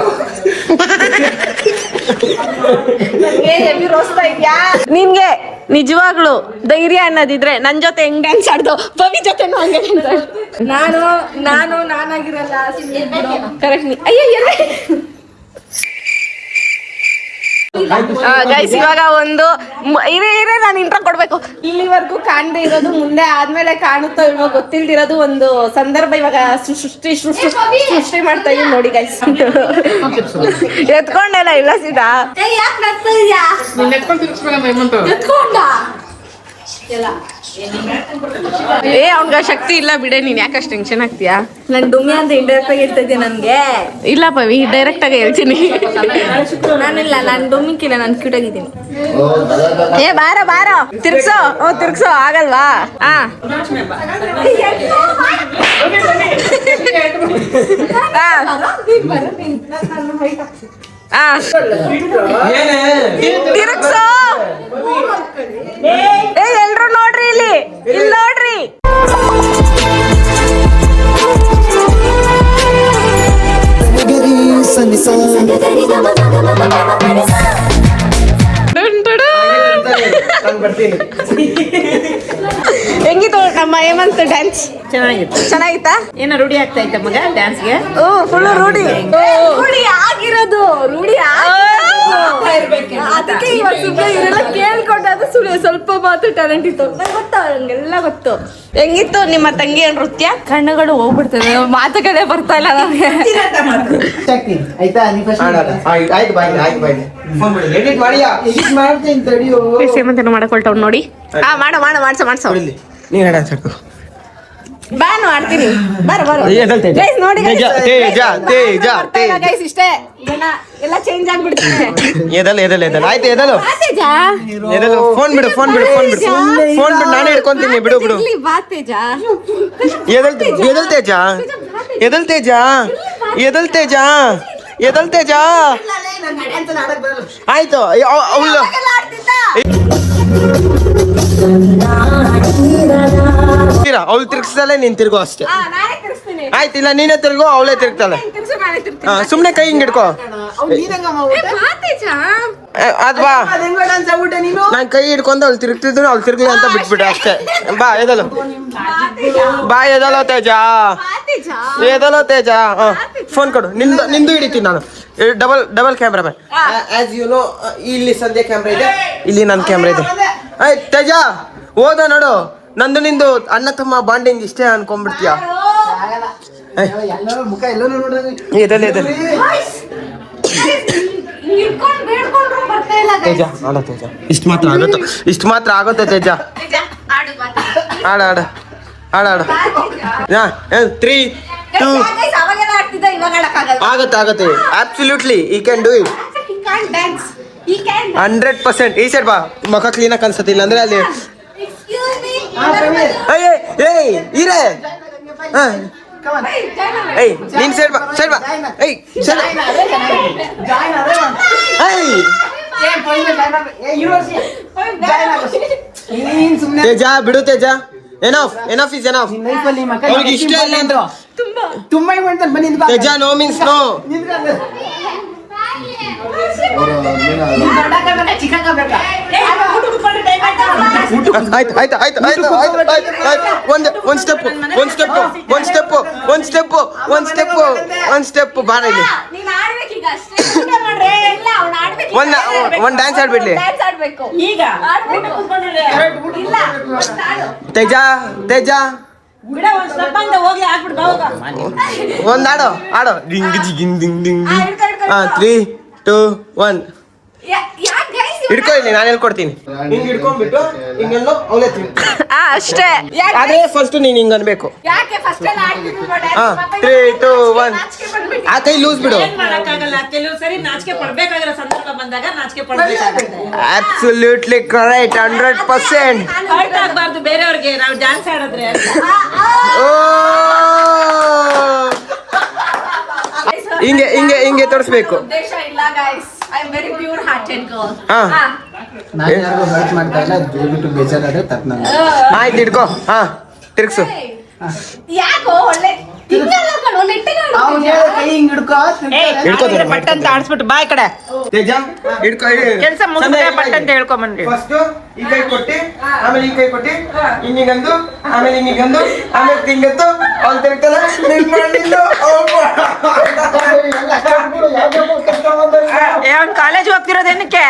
ನಿನ್ಗೆ ನಿಜವಾಗ್ಲು ಧೈರ್ಯ ಅನ್ನೋದಿದ್ರೆ ನನ್ ಜೊತೆ ಹೆಂಗ್ ಡ್ಯಾನ್ಸ್ ಆಡ್ದು ಪವಿ ಜೊತೆ ನಾನಾಗಿರಲ್ಲ. ಕರೆಕ್ಟ್. ಅಯ್ಯೋ ಗೈಸ್, ಇವಾಗ ಒಂದು ಇರೇ ನಾನು ಇಂಟ್ರೋ ಕೊಡ್ಬೇಕು. ಇಲ್ಲಿವರೆಗೂ ಕಾಣದೇ ಇರೋದು ಮುಂದೆ ಆದ್ಮೇಲೆ ಕಾಣುತ್ತೋ ಇವಾಗ ಗೊತ್ತಿಲ್ದಿರೋದು ಒಂದು ಸಂದರ್ಭ ಇವಾಗ ಸೃಷ್ಟಿ ಮಾಡ್ತಾ ಇದೀನಿ ನೋಡಿ ಗೈಸ್. ಎತ್ಕೊಂಡೆಲ್ಲ ಇಲ್ಲ ಸೀದಾ ಎತ್ಕೊಂಡ. ಅವ್ನ್ಗ ಶಕ್ತಿ ಇಲ್ಲ ಬಿಡೆ. ನೀನ್ ಯಾಕಷ್ಟು ಟೆನ್ಷನ್ ಆಗ್ತೀಯಾ? ನನ್ ಡುಮ್ಮಿ ಅಂತ ಇಂಡೈರೆಕ್ಟ್ ಆಗಿ ಹೇಳ್ತಾ ಇದ್ದೆ ನನ್ಗೆ. ಇಲ್ಲ ಪವಿ, ಡೈರೆಕ್ಟ್ ಆಗಿ ಹೇಳ್ತೀನಿ. ನಾನಿಲ್ಲ, ನಾನು ಡುಮ್ಮಿಕ್ಕಿಲ್ಲ, ನಾನು ಕ್ಯೂಟ್ ಆಗಿದ್ದೀನಿ. ಬಾರೋ ತಿರ್ಗ್ಸೋ ಆಗಲ್ವಾ? ತಿರ್ಗ್ಸೋ. ಎಲ್ರು ನೋಡ್ರಿ, ಇಲ್ಲಿ ನೋಡ್ರಿ. ಬರ್ತೀನಿ. ಹೆಂಗಿತ್ತು ಹೆಂಗಿತ್ತು ನಮ್ಮ ಹೇಮಂತ್ ಡ್ಯಾನ್ಸ್? ಚೆನ್ನಾಗಿತ್ತಾ? ಏನೋ ರೂಢಿ ಆಗ್ತಾ ಇತ್ತ ಮಗ ಡ್ಯಾನ್ಸ್ಗೆ? ಓ ಫುಲ್ ರೂಢಿ ಆಗಿರೋದು ರೂಢಿ ಅದಕ್ಕೆ ಇವಾಗ ಸುಮ್ಮನೆ ಇವರೆಲ್ಲ ಕೇಳ್ಕೊಂಡಾಗ ಸುಳ್ಳು ಸ್ವಲ್ಪ ಮಾತು ಟ್ಯಾಲೆಂಟ್ ಇತ್ತು. ನಂಗೆ ಗೊತ್ತು, ಹಂಗೆಲ್ಲ ಗೊತ್ತು. ಹೆಂಗಿತ್ತು ನಿಮ್ಮ ತಂಗಿಯ ನೃತ್ಯ? ಕಣ್ಣುಗಳು ಹೋಗ್ಬಿಡ್ತದೆ, ಮಾತುಗಳೇ ಬರ್ತಾ ಇಲ್ಲ ನಮಗೆ. ಆಯ್ತಾ? ಆಯ್ತು ಬಾಯ್ ಫೋನ್ ಮಾಡಿ ಎಡಿಟ್ ಮಾಡಿಯಾ? ಎಡಿಟ್ ಮಾಡ್ತೀನಿ ತಡಿಯೋ. ಸೇಮಂತನ ಮಾಡಕೊಳ್ತಾವ್ ನೋಡಿ. ಮಾಡ್ಸೋ ನೀನ್ ಡ್ಯಾನ್ಸ್ ಹಾಕು. ಬಾನು ಆಡ್ತೀನಿ. ಬರ ಎದಲ್ತೈತೆ. ಗೈಸ್ ನೋಡಿ ತೇಜ ಗೈಸ್ ಇಷ್ಟೇ ಜನ ಎಲ್ಲ ಚೇಂಜ್ ಆಗ್ಬಿಡ್ತಾರೆ. ಎದಲ್ ಆಯ್ತು ಎದಲು ಫೋನ್ ಬಿಡು ನಾನೇ ಹಿಡ್ಕೊಂತೀನಿ. ಬಿಡು ಬಾ ತೇಜ. ಎದಲ್ ತೇಜ ಆಯ್ತು ಅವಳು ಅವಳು ತಿರ್ಗಿಸ್ದಲ್ಲೇ ನೀನ್ ತಿರ್ಗೋ ಅಷ್ಟೇ. ಆಯ್ತು, ಇಲ್ಲ ನೀನೇ ತಿರ್ಗೋ, ಅವಳೇ ತಿರ್ಗ್ತಾಳೆ. ಸುಮ್ನೆ ಕೈ ಹಿಂಗ್ ಹಿಡ್ಕೋ. ಅದ್ವಾ ನಾನ್ ಕೈ ಹಿಡ್ಕೊಂಡು ಅವ್ಳು ತಿರ್ಗ್ತಿದ್ರು, ಅವ್ಳು ತಿರ್ಗ್ಲಿ ಅಂತ ಬಿಟ್ಬಿಟ್ಟೆ ಅಷ್ಟೇ. ಬಾ ಎದಲು ಫೋನ್ ಕೊಡು. ನಿಂದು ಹಿಡಿತೀನಿ ನಾನು. Double cameraman. As you know, ಇಲ್ಲಿ ಸಂಧ್ಯಾ ಕ್ಯಾಮ್ರಾ ಇದೆ, ಇಲ್ಲಿ ನನ್ನ ಕ್ಯಾಮ್ರಾ ಇದೆ. ಆಯ್ತು ತೇಜ ಓದ ನೋಡು. ನಂದು ನಿಂದು ಅಣ್ಣ ತಮ್ಮ ಬಾಂಡಿಂಗ್ ಇಷ್ಟೇ ಅನ್ಕೊಂಡ್ಬಿಡ್ತೀಯ. ತೇಜ ಇಷ್ಟು ಮಾತ್ರ ಆಗುತ್ತೆ ತೇಜ. ಆಡ 3, 2 ಆಗತ್ತೆ. Absolutely you can do it 100%. ಈ ಸೈಡ್ ಬಾ, ಮುಖ ಕ್ಲೀನಾಗಿ ಅನ್ಸತ್ತಿಲ್ಲ ಅಂದ್ರೆ ಅಲ್ಲಿ ಇರೇ. ನೀನ್ ಸೈಡ್ ಬಾ. ತೇಜ ಬಿಡು ತೇಜ. Enough is enough. ಅವ್ರಿಗೆ ಇಷ್ಟ ಇಲ್ಲ ಅಂದ್ರೆ ತೇಜ ನೋ ಮೀನ್ಸ್ ನೋ. ಆಯ್ತು ಒಂದ್ ಸ್ಟೆಪ್ ಬಾರ ಇಲ್ಲಿ. ಒಂದ್ ಡ್ಯಾನ್ಸ್ ಆಡ್ಬಿಡ್ಲಿ ತೇಜ. ಒಂದ್ ಆಡೋ ಡಿಂಗ್ ಜಿಗಿಂಗ್ ಡಿಂಗ್ ಡಿಂಗ್. 3, 2, 1 ಹಿಡ್ಕೊ. ಇಲ್ಲಿ ನಾನು ಹೇಳ್ಕೊಡ್ತೀನಿ. ಹಿಂಗ್ ಹಿಡ್ಕೊಂಡ್ಬಿಟ್ಟು ಹಿಂಗೆಲ್ಲೋ ಅವಳೆ ಅಷ್ಟೇ. ಅದೇ ಫಸ್ಟ್ ನೀನ್ ಹಿಂಗ್ ಅನ್ಬೇಕು. 3, 2, 1 ಆ ಕೈ ಲೂಸ್ ಬಿಡು. ಕೆಲವು ಸರಿ ನಾಚಿಕೆ ಪಡ್ಬೇಕಾಗಿರೋ ಸಂದರ್ಭ ಬಂದಾಗ ನಾಚಿಕೆ ಪಡ್ಬೇಕಾಗುತ್ತೆ. Absolutely correct. 100%. ಹರ್ಟ್ ಆಗ್ಬಾರ್ದು ಬೇರೆಯವ್ರಿಗೆ ನಾವು ಡ್ಯಾನ್ಸ್ ಆಡಿದ್ರೆ. ಹಿಂಗೆ ತೋರಿಸ್ಬೇಕು. ಉದ್ದೇಶ ಇಲ್ಲ guys. I am very pure hearted girl. ನಾನು ಯಾರಿಗೂ ಹರ್ಟ್ ಮಾಡ್ತಾ ಇಲ್ಲ, ದಯವಿಟ್ಟು ಬೇಜಾರಾದ್ರೆ ತಪ್ಪು ನಾನು. ಆಯ್ತು ಹಿಡ್ಕೋ. ತಿರ್ಗ್ಸು. ಯಾಕೋ ಒಳ್ಳೆ ಪಟ್ಟಂತ ಆಡ್ಸ್ಬಿಟ್ಟು ಬಾಯ್ ಕಡೆ ಕೆಲ್ಸ ಮುಗಿದ್ರೆ ಪಟ್ಟಂತ ಹೇಳ್ಕೊಂಬಂದ್ರಿ. ಫಸ್ಟ್ ಈ ಕೈ ಕೊಟ್ಟಿ, ಆಮೇಲೆ ಈ ಕೈ ಕೊಟ್ಟಿ, ಹಿಂಗಿಗಂದು, ಆಮೇಲೆ ಹಿಂಗಿಗಂದು, ಆಮೇಲೆ ತಿಂಗತ್ತು, ಅವ್ನು ತಿರ್ಗ್ತಾನೆ. ಅವ್ನು ಕಾಲೇಜ್ ಹೋಗ್ತಿರೋದೇನಕ್ಕೆ?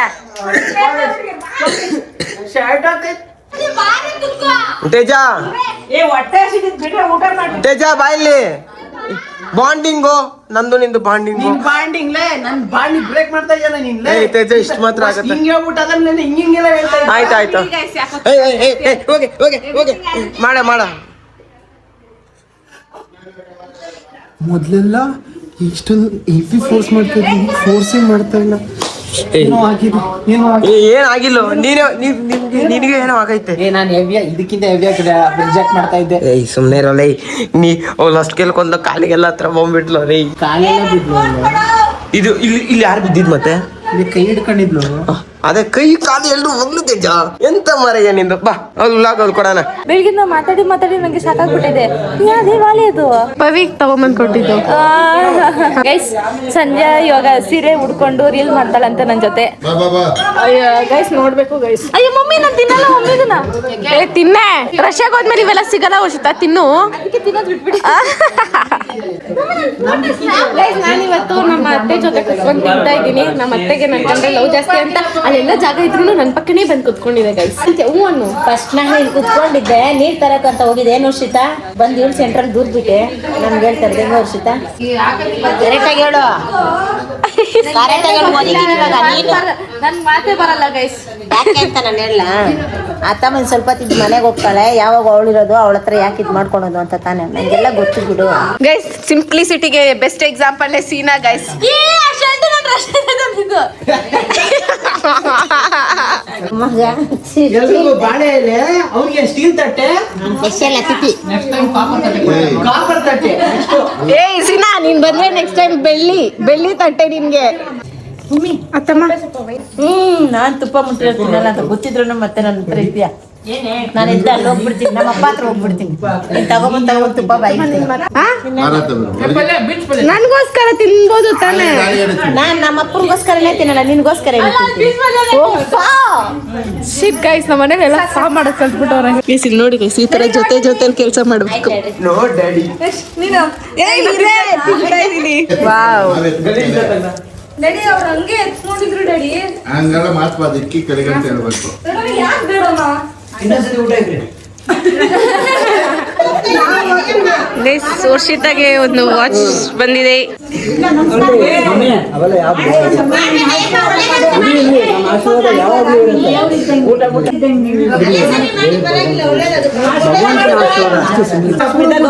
ತೇಜ ಹೊಟ್ಟೆ ಬಿಟ್ರೆ ಊಟ ಮಾಡಿ. ತೇಜ ಬಾಯಲ್ಲಿ ಬಾಂಡಿಂಗು ನಂದು ನಿಂದು ಬಾಂಡಿಂಗ್ ಬ್ರೇಕ್ ಮಾಡ್ತಾ ಇದ್ದಾನೆ ನೀನ್. ತೇಜ ಇಷ್ಟು ಮಾತ್ರ ಆಗುತ್ತೆ. ಆಯ್ತು ಮಾಡ ಮೊದ್ಲೆಲ್ಲ ಇಷ್ಟೊಂದು ಹೆವಿ ಫೋರ್ಸ್ ಮಾಡ್ತಾ ಇದ್ದೀನಿ, ಫೋರ್ಸೇ ಮಾಡ್ತಾ ಇಲ್ಲ. ಏನಾಗಿಲ್ಲ. ನಿನಗೆ ಏನೋ ಆಗೈತೆ. ನಾನು ಇದಕ್ಕಿಂತ ಹೆವಿಯಾಗಿ ರಿಜೆಕ್ಟ್ ಮಾಡ್ತಾ ಇದ್ದೆ. ಸುಮ್ನೆ ಇರಲ್ಲ. ನೀ ಅಷ್ಟು ಕೇಳ್ಕೊಂಡ ಕಾಲಿಗೆಲ್ಲ ಹತ್ರ ಬಂದ್ಬಿಟ್ಲು ರೀ. ಕಾಲೆಲ್ಲ ಬಿದ್ಲು. ಇದು ಇಲ್ಲಿ ಯಾರು ಬಿದ್ದಿದ್ ಮತ್ತೆ? ಕೈ ಹಿಡ್ಕೊಂಡಿದ್ಲು. ಅದೇ ಕೈ ಕಾಲು ಎಲ್ರು ಹೋಗ್ಲು ತೇಜ ಎಂತ ಮರೆಯ ನಿಂದು ಬಾ ಅದು ಲಾಗ್ ಅದು ಕೊಡೋಣ. ಬೆಳಗಿಂದ ಮಾತಾಡಿ ನಂಗೆ ಸಾಕಾಗ್ಬಿಟ್ಟಿದೆ. ಯಾವ್ದೇ ವಾಲೆ ಅದು ಪವಿ ತಗೊಂಬಂದ್ ಕೊಟ್ಟಿದ್ದು. ಗೈಸ್ ಸಂಜೆ ಇವಾಗ ಸೀರೆ ಉಡ್ಕೊಂಡು ರೀಲ್ ಮಾಡ್ತಾಳಂತೆ ನನ್ ಜೊತೆ. ಗೈಸ್ ನೋಡ್ಬೇಕು ಗೈಸ್. ಅಯ್ಯೋ ಮಮ್ಮಿ ನಾನ್ ತಿನ್ನಲ್ಲ ಮಮ್ಮಿಗನ. ತಿನ್ನೆ ರಷ್ಯಾಗ ಹೋದ್ಮೇಲೆ ಇವೆಲ್ಲ ಸಿಗಲ್ಲ ವರ್ಷ ತಿನ್ನು. ಗೈಸ್ ನಾನಿವತ್ತು ನಮ್ಮ ಅತ್ತೆ ಜೊತೆ ಕುತ್ಕೊಂಡು ತಿಂತಾ ಇದ್ದೀನಿ. ನಮ್ಮ ಅತ್ತೆಗೆ ನನ್ ಕಂಡ್ರೆ ಲವ್ ಜಾಸ್ತಿ ಅಂತ ಅಲ್ಲೆಲ್ಲ ಜಾಗ ಇದ್ರು ನನ್ ಪಕ್ಕನೇ ಬಂದು ಕುತ್ಕೊಂಡಿದೆ ಗೈಸ್. ಹ್ಞೂ ಅನ್ನು ಫಸ್ಟ್ ನಾನು ಇಲ್ಲಿ ಕುತ್ಕೊಂಡಿದ್ದೆ, ನೀರ್ ತರಕ್ ಅಂತ ಹೋಗಿದ್ದೆ. ಏನು ವರ್ಷಿತಾ ಬಂದು ಇವ್ರು ಸೆಂಟ್ರಲ್ ದೂರ್ ಬಿಟ್ಟೆ ನಮ್ಗೆ ಹೇಳ್ತಾರೆ ಹೆಂಗ ವರ್ಷಿತಾ ಕರೆಕ್ಟಾಗಿ ಹೇಳು. ನನ್ ಮಾತೇ ಬರಲ್ಲ ಗೈಸ್. ಯಾಕೆ ಅಂತ ನಾನು ಹೇಳ ಅತ್ತಮ್ಮ ಸ್ವಲ್ಪ ತಿದ್ದು ಮನೆಗೆ ಹೋಗ್ತಾಳೆ. ಯಾವಾಗ ಅವಳಿರೋದು ಅವಳ ಹತ್ರ ಯಾಕೆ ಇದು ಮಾಡ್ಕೊಳೋದು ಅಂತ ತಾನೆ ನಂಗೆಲ್ಲ ಗೊತ್ತು ಬಿಡು. ಗೈಸ್ ಸಿಂಪ್ಲಿಸಿಟಿಗೆ ಬೆಸ್ಟ್ ಎಕ್ಸಾಂಪಲ್ ಸೀನಾ ಗೈಸ್. ಎಲ್ರಿಗೂ ಬಾಳೆ ಎಲೆ, ಅವ್ರಿಗೆ ಸ್ಟೀಲ್ ತಟ್ಟೆ, ಸ್ಪೆಷಲ್ ಅತಿಥಿ ಕಾಪರ್ ತಟ್ಟೆ. ಏ ಸೀನಾ ನೀನ್ ಬಂದ್ರೆ ನೆಕ್ಸ್ಟ್ ಟೈಮ್ ಬೆಳ್ಳಿ ತಟ್ಟೆ ನಿನ್ಗೆ. ಅತ್ತಮ್ಮ ನಾನ್ ತುಪ್ಪ ಮುಟ್ಟಿರ್ತೀನಲ್ಲ ಅಂತ ಗೊತ್ತಿದ್ರು ಮತ್ತೆ ನನ್ನ ಹತ್ರ ಇದೆಯಾ? ನಾನು ಇದ್ದ ಅಲ್ಲಿ ಹೋಗ್ಬಿಡ್ತೀನಿ, ನಮ್ಮ ಅಪ್ಪ ಹತ್ರ ಹೋಗ್ಬಿಡ್ತೀನಿ. ನೀನ್ ತಗೊಂಬಂದ್ ತುಪ್ಪ ಬಾಯ್ತೀನಿ. ನನ್ಗೋಸ್ಕರ ತಿನ್ಬೋದು ತಾನೆ. ನಾನ್ ನಮ್ಮ ಅಪ್ಪನಿಗೋಸ್ಕರನೇ ತಿನ್ನಲ್ಲ, ನಿನ್ಗೋಸ್ಕರ ಶಿಟ್ ಗೈಸ್ ನಮ್ಮ ಮನೇಲಿ ಎಲ್ಲ ಸಾಂಬ್ ಮಾಡಕ್ ಕಲ್ತ್ಬಿಟ್ಟವ್ರೆ. ಇಲ್ಲಿ ನೋಡಿ ಗೈಸ್ ಈ ತರ ಜೊತೆ ಕೆಲಸ ಮಾಡ್ಬೇಕು. ನೋ ಡ್ಯಾಡಿ ವಾವ್ ಡ್ಯಾಡಿ ಅವ್ರು ಹಂಗೆ ಎತ್ಕೊಂಡಿದ್ರು ಡ್ಯಾಡಿ. ಹಂಗೆಲ್ಲ ಮಾತಾಡ ಇಕ್ಕಿ ಕೆಳಗಂತ ಹೇಳ್ಬೇಕು. ಯಾಕೆ ಬೇಡಮ್ಮ ಇನ್ನೊಂದ್ಸತಿ ಊಟ ಇದ್ರೆ ವರ್ಷಿತಾಗೆ ಒಂದು ವಾಚ್ ಬಂದಿದೆ. ಅವೆಲ್ಲ ಯಾವ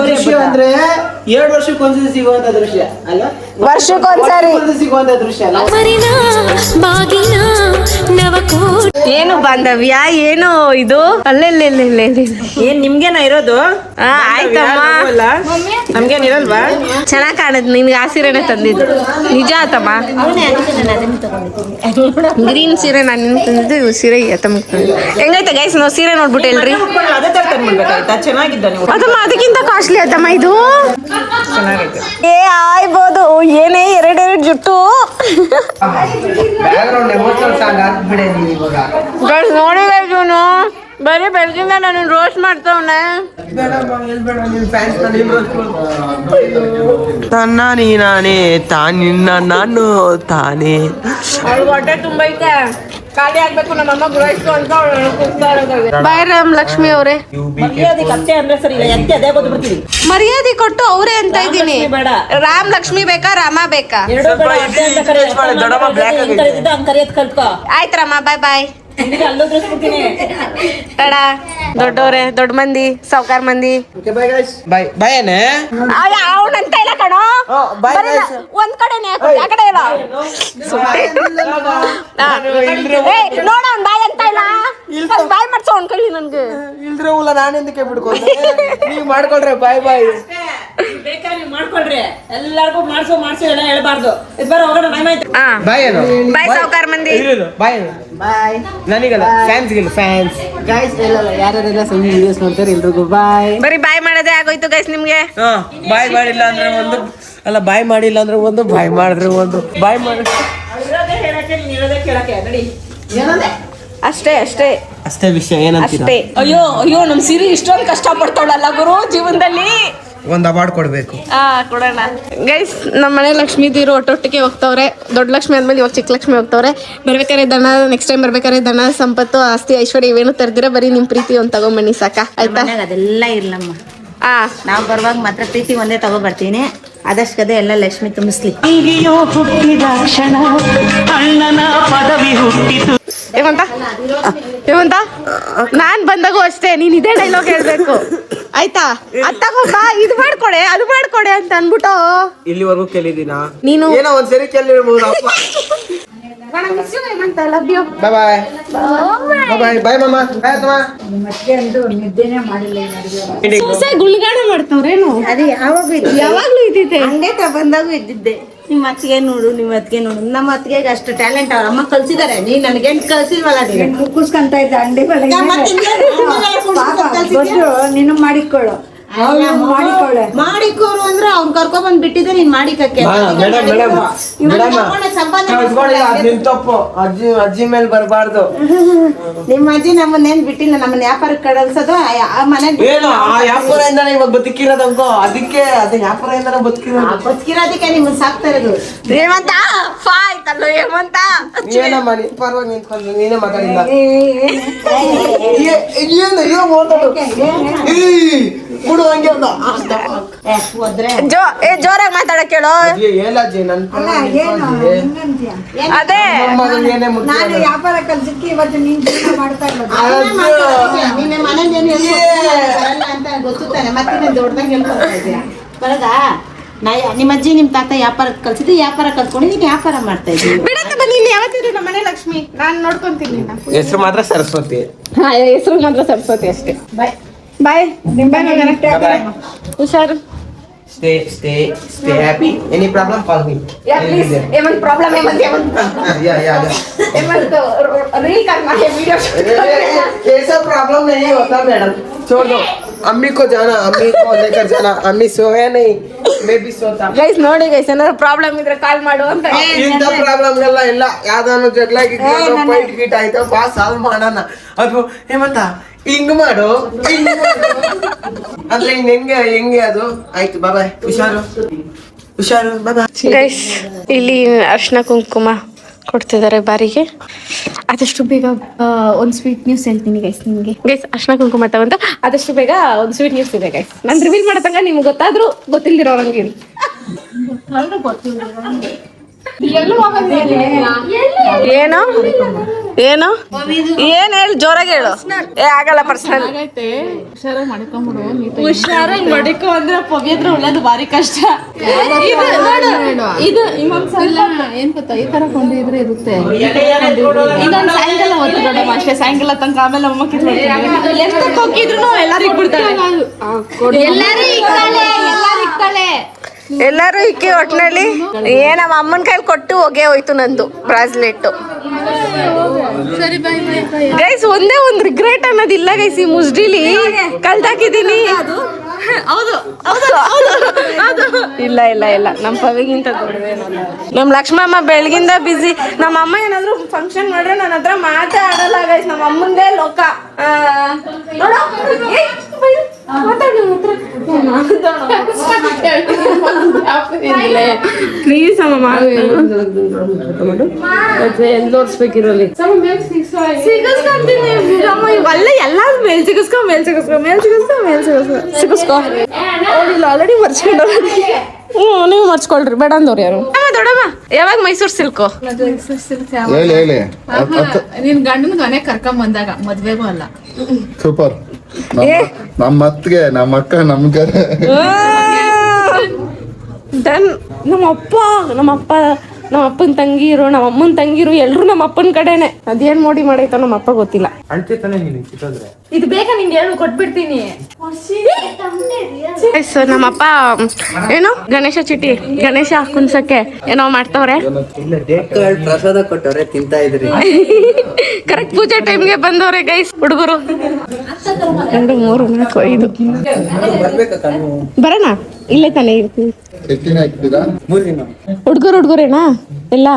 ದೃಶ್ಯ ಅಂದ್ರೆ 2 ವರ್ಷಕ್ಕೊಂದ್ಸತಿ ಸಿಗುವಂತ ದೃಶ್ಯ ಅಲ್ಲ, ವರ್ಷಕ್ಕೊಂದ್ಸರಿ ಸಿಗುವಂತ ದೃಶ್ಯ ಅಲ್ಲ. ಏನು ಬಾಂಧವ್ಯ ಏನು ಇದು? ಅಲ್ಲೆಲ್ಲ ಏನ್ ನಿಮ್ಗೇನ ಇರೋದು? ಆಯ್ತಮ್ಮ ನಮ್ಗೇನಿರಲ್ವಾ? ಚೆನ್ನಾಗ್ ಕಾಣದ್ ನಿನ್ಗೆ ಆ ಸೀರೆನೆ ತಂದಿದ್ದು ನಿಜ ಆತಮ್ಮ. ಅವನೇ ಅದಕ್ಕೆ ನಾನು ಅದನ್ನ ತಗೊಂಡಿದ್ದೀನಿ. ಗ್ರೀನ್ ಸೀರೆ ನಾನು ನಿನ್ ತಂದಿದ್ದು, ಇವ್ ಸೀರೆ ತಮ್ಮ ಹೆಂಗೈತೆ ಗೈಸ್? ನಾವು ಸೀರೆ ನೋಡ್ಬಿಟ್ಟು ಹೇಳ್ರಿ. ಅದೇ ತರ ತಂದ್ಬಿಡ್ಬೇಕಾಯ್ತಾ? ಚೆನ್ನಾಗಿದ್ದಾನೆ ಅದಮ್ಮ ಅದಕ್ಕಿಂತ ಕಾಸ್ಟ್ಲಿ ಆತಮ್ಮ ಇದು. ಏ ಆಯ್ಬೋದು ಏನೇ ಎರಡೆರಡು ಜುಟ್ಟು ಬ್ಯಾಕ್ಗ್ರೌಂಡ್ ಎಮೋಷನಲ್ ಸಾಂಗ್ ಹಾಕ್ಬಿಡೆ ನೀವು ಇವಾಗ. ನೋಡಿ ಇವನು ಬರೀ ಬೆಳಗಿಂದ ನಾನು ರೋಸ್ಟ್ ಮಾಡ್ತಾವನೆ. ತನ್ನ ನೀನಾನೇ ತಾನಿನ್ನ ನಾನು ತಾನೇ. ಅವ್ಳಿಗೆ ಹೊಟ್ಟೆ ತುಂಬ ಐತೆ, ಖಾಲಿ ಆಗ್ಬೇಕು ನಮ್ಮಮ್ಮ ಗುರಾಯಿಸ್ತು ಅಂತ ಬಾಯ್ ರಾಮ್ ಲಕ್ಷ್ಮಿ ಅವರೇ. ಮರ್ಯಾದಕ್ಕೆ ಅತ್ತೆ ಅಂದ್ರೆ ಸರಿ ಇಲ್ಲ, ಎತ್ತೆ ಅದೇ ಬಂದು ಬಿಡ್ತೀವಿ. ಮರ್ಯಾದೆ ಕೊಟ್ಟು ಅವರೇ ಅಂತ ಇದ್ದೀನಿ. ಬೇಡ, ರಾಮ್ ಲಕ್ಷ್ಮಿ ಬೇಕಾ ರಾಮ ಬೇಕಾ? ಎರಡು ಬೇಡ, ಅತ್ತೆ ಅಂತ ಕರೆಯೋದು ಹಂಗ್ ಕರೆಯೋದ್ ಕಲ್ತ್ಕೋ. ಆಯ್ತರಮ್ಮ ಬಾಯ್ ಬಾಯ್. ಅಲ್ಲೋದ್ರಿಸ್ಬಿಡ್ತೀನಿ. ತಡ ದೊಡ್ಡವ್ರೆ, ದೊಡ್ಡ ಮಂದಿ, ಸಾವ್ಕಾರ್ ಮಂದಿ. Okay bye guys. Bye bye ಏನೇ ಅವನಂತ ಇಲ್ಲ ಕಣೋ, ಒಂದ್ ಕಡೆನೆ ಆ ಕಡೆ ಇಲ್ಲ. ನೋಡ ಅವ್ನ್ ಬಾಯ್ ಅಂತ ಇಲ್ಲ, ಬಾಯ್ ಮಾಡ್ಸೋ ಅವ್ನ್ ಕೈಲಿ ನನ್ಗೆ. ಇಲ್ದ್ರೆ ಉಲ್ಲ ನಾನೆಂದಕ್ಕೆ ಬಿಡ್ಕೊಂಡೆ ನೀವು ಮಾಡ್ಕೊಳ್ರೆ ಬಾಯ್ ಬಾಯ್. ಬೇಕಾದ್ರೆ ನೀವು ಮಾಡ್ಕೊಳ್ರಿ, ಎಲ್ಲಾರ್ಗು ಮಾಡ್ಸೋ ಎಲ್ಲ ಹೇಳ್ಬಾರ್ದು. ಇದ್ಬಾರ ಹೋಗೋಣ, ಟೈಮ್ ಆಯ್ತು. ಬಾಯ್ ಏನು ಬಾಯ್ ಸಾವ್ಕಾರ್ ಮಂದಿ. ಬಾಯ್ ಏನು ಬಾಯ್. ನನಗಲ್ಲ ಫ್ಯಾನ್ಸ್ಗಿಲ್ಲ ಫ್ಯಾನ್ಸ್ ಗೈಸ್ ಎಲ್ಲ ಯಾರ್ಯಾರೆಲ್ಲ ಸಂಜೆ ವಿಡಿಯೋಸ್ ನೋಡ್ತಾರೆ ಎಲ್ರಿಗೂ ಬಾಯ್. ಬರೀ ಬಾಯ್ ಮಾಡೋದೇ ಆಗೋಯ್ತು ಗೈಸ್ ನಿಮ್ಗೆ. ಬಾಯ್ ಮಾಡಿಲ್ಲ ಅಂದ್ರೆ ಒಂದು ಅಲ್ಲ, ಬಾಯ್ ಮಾಡಿಲ್ಲ ಅಂದ್ರೆ ಒಂದು, ಬಾಯ್ ಮಾಡಿದ್ರೆ ಒಂದು. ಬಾಯ್ ಮಾಡಿ ಇರೋದೇ ಹೇಳಕ್ಕೆ, ನೀನ್ ಇರೋದೇ ಕೇಳಕ್ಕೆ. ನಡಿ. ಅಷ್ಟೇ ಅಷ್ಟೇ ಅಷ್ಟೇ ವಿಷಯ ಏನಂತೀರ? ಅಷ್ಟೇ. ಅಯ್ಯೋ ನಮ್ ಸಿರಿ ಇಷ್ಟೊಂದು ಕಷ್ಟ ಪಡ್ತಾಳಲ್ಲ ಗುರು ಜೀವನದಲ್ಲಿ. ಒಂದು ಅವಾರ್ಡ್ ಕೊಡ್ಬೇಕು. ಕೊಡೋಣ ಗೈಸ್. ನಮ್ಮ ಮನೆ ಲಕ್ಷ್ಮೀ ತೀರು ಒಟ್ಟೊಟ್ಟಿಗೆ ಹೋಗ್ತವ್ರೆ. ದೊಡ್ಡ ಲಕ್ಷ್ಮಿ ಆದ್ಮೇಲೆ ಇವಾಗ ಚಿಕ್ಕ ಲಕ್ಷ್ಮಿ ಹೋಗ್ತವ್ರೆ. ಬರ್ಬೇಕಾದ್ರೆ ದನ, ನೆಕ್ಸ್ಟ್ ಟೈಮ್ ಬರ್ಬೇಕಾದ್ರೆ ದನ, ಸಂಪತ್ತು, ಆಸ್ತಿ, ಐಶ್ವರ್ಯ ಇವೇನು ತರ್ದಿರ, ಬರೀ ನಿಮ್ ಪ್ರೀತಿ ಒಂದ್ ತಗೊಂಬನ್ನಿ ಸಾಕ ಆಯ್ತಾ? ಅದೆಲ್ಲ ಇರ್ಲಮ್ಮ. ನಾವು ಬರುವಾಗ ಮಾತ್ರ ಪ್ರೀತಿ ಒಂದೇ ತಗೊಬರ್ತೀನಿ. ಆದಷ್ಟು ಕದೆ ಎಲ್ಲ ಲಕ್ಷ್ಮಿ ತುಂಬಿಸ್ಲಿ. ಹೇಮಂತ ನಾನ್ ಬಂದಾಗೂ ಅಷ್ಟೇ ನೀನ್ ಇದೇ ಡೈಲಾಗ್ ಹೇಳ್ಬೇಕು ಆಯ್ತಾ? ಅತ್ತಗೊಂಬ ಇದು ಮಾಡ್ಕೊಡೆ ಅದು ಮಾಡ್ಕೊಡೆ ಅಂತ ಅನ್ಬಿಟ್ಟು ಇಲ್ಲಿವರೆಗೂ ಕೇಳಿದೀನಾ ನೀನು? ಏನೋ ಒಂದ್ಸರಿ ಕೇಳಿರ್ಬೋದು. ಬಾಯ್ ಬಾಯ್ ಬಾಯ್ ಬಾಯ್ ಮಾಮ ಬಾಯ್ ತಮ್ಮ ಗುಳ್ಗಾಡ ಮಾಡ್ತಾವ್ರೇನು ಅದು ಯಾವಾಗ್ಲೂ ಇದ್ದಿದ್ದೆ ಹಂಗೆ ಬಂದಾಗೂ ಇದ್ದಿದ್ದೆ. ನಿಮ್ಮ ಅತ್ತಿಗೆ ನೋಡು, ನಿಮ್ಮ ಅತ್ತಿಗೆ ನೋಡು. ನಮ್ಮ ಅತ್ತಿಗೆ ಅಷ್ಟು ಟ್ಯಾಲೆಂಟ್ ಅವ್ರ ಅಮ್ಮ ಕಲ್ಸಿದಾರೆ. ನೀ ನನಗೆ ಕಲ್ಸಿಲ್ವಲ್ಲ, ಕುಕ್ಕುಸ್ಕೊಂತ ಇದ್ದ ಅಂಡಿ ನೀನು ಮಾಡಿಕೊಳ್ಳು ಮಾಡಿಕೋರು ಅಂದ್ರೆ ಅವ್ನ್ ಕರ್ಕೊಂಡ್ ಬಂದ್ ಬಿಟ್ಟಿದ್ದೆ ನೀನ್ ಮಾಡಿಕಕ್ಕೆ. ಮೇಡಮ್ ನಿಮ್ ತಪ್ಪು. ಅಜ್ಜಿ ಮೇಲೆ ಬರಬಾರ್ದು. ನಿಮ್ಮ ಅಜ್ಜಿ ನಮ್ಮನ್ನೇನ್ ಬಿಟ್ಟಿಲ್ಲ, ನಮ್ಮನ್ನ ವ್ಯಾಪಾರಕ್ಕೆ ಕಳ್ಸೋದು ಆ ಮನೆಗ್ ಏನು ಆ ವ್ಯಾಪಾರದಿಂದಾನೆ ಇವಾಗ ಬದುಕಿರೋದು ಅನ್ಕೋ. ಅದಕ್ಕೆ ಅದು ವ್ಯಾಪಾರದಿಂದಾನೆ ಬದುಕಿರೋದು. ಬದುಕಿರೋದಕ್ಕೆ ನಿಮ್ಮನ್ನ ಸಾಕ್ತಾ ಇರೋದು. ಹೇಮಂತ ಆಯ್ತಲ್ಲ ಹೇಮಂತ. ಏನಮ್ಮ ನೀನ್ ಪರವಾಗಿ ನಿಂತ್ಕೊಂಡು ನೀನೇ ಮಾತಾಡಿಲ್ಲ. ಏನು ಏನೋ ಮಾತಾಡು. ಬಿಡು ಹಂಗೆ ಹೋದ್ರೆ ಜೋರಾಗಿ ಮಾತಾಡಕ್ ಕೇಳೋ. ಹೇಳಜ್ಜಿ ನನ್ ಅದೇ ಏನೇ ನಾನು ವ್ಯಾಪಾರ ಕಲ್ಸಕ್ಕೆ ಇವತ್ತು ನೀನ್ ಜೀವನ ಮಾಡ್ತಾ ಇರೋದು. ನಿನ್ನೆ ಮನೇಲಿ ಅಂತ ಗೊತ್ತಾನೆ. ಮತ್ತೆ ದೊಡ್ಡದಾಗ ಹೇಳ್ಕೊಳ್ತಾ ಇದೆಯಾ ಬರದಾ? ನಿಮ್ಮ ಅಜ್ಜಿ ನಿಮ್ ತಾತ ವ್ಯಾಪಾರ ಕಲ್ಸಿದ್ದು, ವ್ಯಾಪಾರ ಕಲ್ತ್ಕೊಂಡು ನೀನ್ ವ್ಯಾಪಾರ ಮಾಡ್ತಾ ಇದ್ದೀವಿ. ಬಿಡಕ್ಕ ಬನ್ನಿ, ಇಲ್ಲಿ ಯಾವತ್ತಿದ್ರು ನಮ್ಮ ಮನೆ ಲಕ್ಷ್ಮಿ. ನಾನ್ ನೋಡ್ಕೊಂತೀನಿ. ಹೆಸರು ಮಾತ್ರ ಸರಸ್ವತಿ. ಹೆಸರು ಮಾತ್ರ ಸರಸ್ವತಿ ಅಷ್ಟೇ. ಬಾಯ್ ಬಾಯ್. ಹುಷಾರು. Stay happy. Any problem? Call me. ಏಮಂತ್ ಪ್ರಾಬ್ಲಮ್ Yeah. रील करना है, वीडियो कैसा प्रॉब्लम नहीं होता मैडम. छोड़ दो. अम्मी को जाना, अम्मी को लेकर जाना. अम्मी सोया नहीं, मैं भी सोता. ಗೈಸ್ ನೋಡಿ ಗೈಸ್, ಏನಾದ್ರು ಪ್ರಾಬ್ಲಮ್ ಇದ್ರೆ ಕಾಲ್ ಮಾಡು ಅಂತ. ಇಂಥ ಪ್ರಾಬ್ಲಮ್ ಎಲ್ಲ ಇಲ್ಲ. ಯಾವ್ದಾನು ಜಗಳ ಫೈಟ್ ಗೀಟ್ ಆಯ್ತು ಬಾ ಸಾಲ್ವ್ ಮಾಡೋಣ. ಅದು ಹೇಮಂತ ಹಿಂಗ್ ಮಾಡು ಅಂದ್ರೆ ಹೆಂಗೆ ಅದು ಆಯ್ತು. ಬಾಯ್ ಹುಷಾರು ಬಾಯ್. ಗೈಸ್ ಇಲ್ಲಿ ಅರ್ಶಿನ ಕುಂಕುಮ ಕೊಡ್ತಿದ್ದಾರೆ ಬಾರಿಗೆ. ಆದಷ್ಟು ಬೇಗ ಒಂದು ಸ್ವೀಟ್ ನ್ಯೂಸ್ ಹೇಳ್ತೀನಿ ಗೈಸ್ ನಿಮಗೆ. ಗೈಸ್ ಅರ್ಶಿನ ಕುಂಕುಮ ತಗೊಂಡು ಆದಷ್ಟು ಬೇಗ ಒಂದು ಸ್ವೀಟ್ ನ್ಯೂಸ್ ಇದೆ ಗೈಸ್. ನಾನು ರಿವೀಲ್ ಮಾಡತಂಗ ನಿಮ್ಗೆ ಗೊತ್ತಾದ್ರೂ ಗೊತ್ತಿಲ್ದಿರೋರಂಗೆ. ಏನು ಏನು ಏನ್ ಹೇಳಿ ಜೋರಾಗಿ ಹೇಳು. ಆಗಲ್ಲ ಪರ್ಸನಲ್. ಹುಷಾರಾಗಿ ಮಾಡಿಕೊ ಅಂದ್ರೆ ಪವಿತ್ರ ಒಳ್ಳೇದು ಭಾರಿ ಕಷ್ಟ. ಇದು ಏನ್ ಗೊತ್ತಾ, ಈ ತರ ಕೊಂಡಿದ್ರೆ ಇರುತ್ತೆ. ಇದೊಂದು ಸಾಯಂಕಾಲ ಹೊತ್ತು ನೋಡಮ್ಮ ಅಷ್ಟೇ. ಸಾಯಂಕಾಲ ತನಕ ಆಮೇಲೆ ಅಮ್ಮ ಕಿತ್ಕೊಳ್ತೀನಿ. ಎಷ್ಟಕ್ಕೆ ಹೋಗಿದ್ರು ಎಲ್ಲರೂ ಇಕ್ಬಿಡ್ತಾರೆ. ಎಲ್ಲರೂ ಇಕ್ಕಿ ಒಟ್ಟಿನಲ್ಲಿ ನಮ್ಮ ಅಮ್ಮನ ಕೈಲಿ ಕೊಟ್ಟು ಹೋಗೇ ಹೋಯ್ತು ನಂದು ಬ್ರಾಸ್ಲೆಟ್. ಗೈಸ್ ಒಂದೇ ಒಂದು ರಿಗ್ರೆಟ್ ಅನ್ನೋದಿಲ್ಲ ಗೈಸ್. ಈ ಮುಸ್ಡಿಲಿ ಕಳ್ದಾಕಿದ್ದೀನಿ. ಇಲ್ಲ ನಮ್ಮ ಪವಿಗಿಂತ ನಮ್ಮ ಲಕ್ಷ್ಮಮ್ಮ ಬೆಳಗಿಂದ ಬಿಸಿ. ನಮ್ಮ ಅಮ್ಮ ಏನಾದ್ರು ಫಂಕ್ಷನ್ ಮಾಡ್ರೆ ನನ್ನ ಹತ್ರ ಮಾತೇ ಆಡಲ್ಲ ಗೈಸ್. ನಮ್ಮ ಅಮ್ಮಂದೇ ಲೋಕ. ಪ್ಲೀಸ್ ಅಮ್ಮ ತೋರಿಸ್ಬೇಕಿರೋಲಿ ಅಲ್ಲ ಎಲ್ಲ ಮೇಲ್ ಸಿಗಿಸ್ಕೊ ಆಲ್ರೆಡಿ ಮರ್ಚ್ಕೊಂಡು. ನೀವು ಮರ್ಚ್ಕೊಳ್ರಿ ಬೇಡ ಅಂದವ್ರು ಯಾರು. ದೊಡ್ಡಮ್ಮ ಯಾವಾಗ ಮೈಸೂರು ಸಿಲ್ಕು? ಹೇಳಿ ನಿನ್ ಗಂಡನ ಮನೆ ಕರ್ಕೊಂಡ್ ಬಂದಾಗ ಮದ್ವೆಗೂ ಅಲ್ಲ. ಸೂಪರ್. ನಮ್ಮ ಅತ್ತಿಗೆ ನಮ್ಮ ಅಕ್ಕ ನಮ್ಗೆ ನಮ್ಮ ಅಪ್ಪನ ತಂಗಿರು, ನಮ್ಮ ಅಮ್ಮನ ತಂಗಿರು ಎಲ್ರು ನಮ್ಮ ಅಪ್ಪನ ಕಡೆನೆ. ಅದೇನ್ ಮೋಡಿ ಮಾಡೈತ ನಮ್ಮ ಅಪ್ಪ ಗೊತ್ತಿಲ್ಲ. ಇದು ಬೇಕಾ ನಿಂಗೆ ಹೇಳು, ಕೊಟ್ಬಿಡ್ತೀನಿ. ನಮ್ಮಪ್ಪ ಏನು ಗಣೇಶ ಚಿಟಿ, ಗಣೇಶ ಕುನ್ಸಕ್ಕೆ ಏನೋ ಮಾಡ್ತವ್ರೆ. ಪ್ರಸಾದ ಕೊಟ್ಟವ್ರೆ ತಿಂತಾ ಇದ್ರಿ. ಕರೆಕ್ಟ್ ಪೂಜೆ ಟೈಮ್ಗೆ ಬಂದವ್ರೆ ಗೈಸ್ ಹುಡುಗರು. 2 3 4 5 ಬರೋಣ. ಇಲ್ಲೇ ತಾನೇ ಇರ್ತೀವಿ. ಹುಡುಗರೇನಾ ಎಲ್ಲ?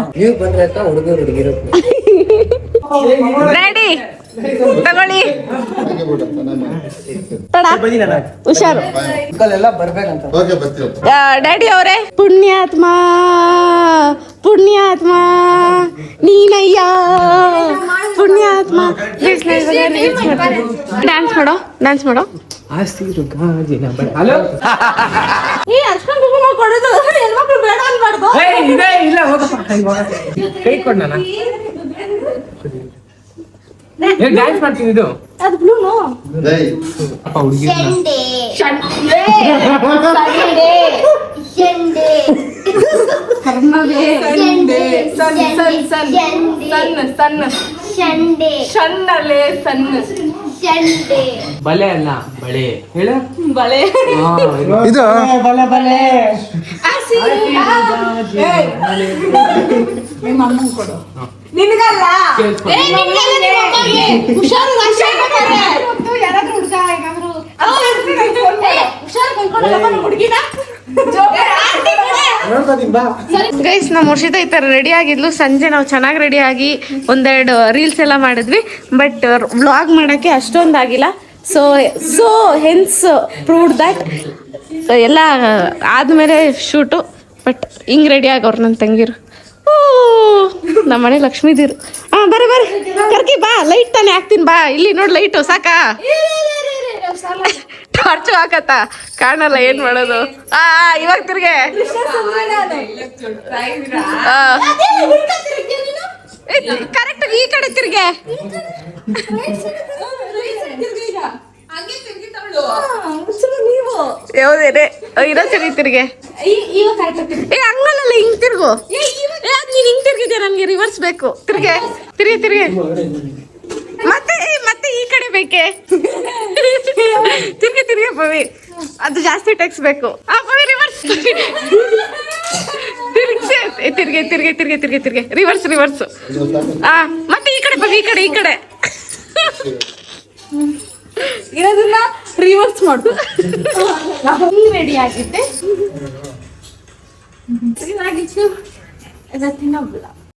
ರೆಡಿ ತಗೊಳ್ಳಿ. ಹುಷಾರು ಡ್ಯಾಡಿ ಅವರೇ. ಪುಣ್ಯಾತ್ಮ ನೀನಯ್ಯ ಪುಣ್ಯಾತ್ಮ. ಡ್ಯಾನ್ಸ್ ಮಾಡೋ. ಈ ಅರ್ಶನ ಕುಂಕುಮ ಕೊಡೋದು ಹೆಣ್ಮಕ್ಳು ಬೇಡ ಅನ್ಬಾರ್ದು. ಕೈ ಕೊಡ್ ನಾನು ಡ್ಯಾನ್ಸ್ ಮಾಡ್ತೀನಿ. ಇದು ಅದು ಬ್ಲೂನು ಕರ್ಮವೇ ಸಣ್ಣ ಶಣ್ಣಲೆ ಸಣ್ಣ ಬಲೆ ಅಲ್ಲ ಬಳೆ ಹೇಳು ಬಳೆ ಇದು ಬಲೆ ಬಲೆ ನಿಮ್ಮ ಅಮ್ಮನ್ ಕೊಡು ನಿನಗಲ್ಲ ಯಾರಾದ್ರೂ ಹುಡುಗ ಗೈಸ್ ನಮ್ಮ ವರ್ಷಿತ ಈ ಥರ ರೆಡಿ ಆಗಿದ್ಲು. ಸಂಜೆ ನಾವು ಚೆನ್ನಾಗಿ ರೆಡಿ ಆಗಿ ಒಂದೆರಡು ರೀಲ್ಸ್ ಎಲ್ಲ ಮಾಡಿದ್ವಿ. ಬಟ್ ವ್ಲಾಗ್ ಮಾಡೋಕ್ಕೆ ಅಷ್ಟೊಂದಾಗಿಲ್ಲ. ಸೊ ಹೆನ್ಸ್ ಪ್ರೂವ್ಡ್ ದಟ್ ಎಲ್ಲ ಆದಮೇಲೆ ಶೂಟು. ಬಟ್ ಹಿಂಗೆ ರೆಡಿ ಆಗೋರು ನನ್ನ ತಂಗಿರು. ನಮ್ಮ ಮನೆ ಲಕ್ಷ್ಮೀದಿರು. ಹಾಂ ಬರ್ರಿ ಕರ್ಕಿ ಬಾ. ಲೈಟ್ ತಾನೇ ಹಾಕ್ತೀನಿ ಬಾ. ಇಲ್ಲಿ ನೋಡಿ ಲೈಟು ಸಾಕಾ? ಟಾರ್ಚು ಹಾಕತ್ತ ಕಾಣಲ್ಲ. ಏನ್ ಮಾಡೋದು? ಇವಾಗ ತಿರ್ಗೆ ಕರೆಕ್ಟ್ ಈ ಕಡೆ ತಿರ್ಗೆ. ಯಾವುದೇನೆ ಇರೋ ಸರಿ ತಿರ್ಗೆ. ಹಂಗಲ್ಲ ಹಿಂಗ್ ತಿರ್ಗು. ನೀನ್ ಹಿಂಗ್ ತಿರ್ಗಿದ್ಯಾ? ನನ್ಗೆ ರಿವರ್ಸ್ ಬೇಕು. ತಿರ್ಗೆ ತಿರ್ಗೆ ಮತ್ತೆ ಈ ಕಡೆ ಬೇಕೆ? ತಿರ್ಗೆ ಪವಿ. ಅದು ಜಾಸ್ತಿ ಟೆಕ್ಸ್ ಬೇಕು. ಪವಿ ರಿವರ್ಸ್. ತಿರ್ಗೆ ರಿವರ್ಸ್. ಮತ್ತೆ ಈ ಕಡೆ ಪವಿ. ಈ ಕಡೆ ಇರೋದನ್ನ ರಿವರ್ಸ್ ಮಾಡು. ರೆಡಿ ಆಗಿದ್ದೆ. ಇವತ್ತಿನ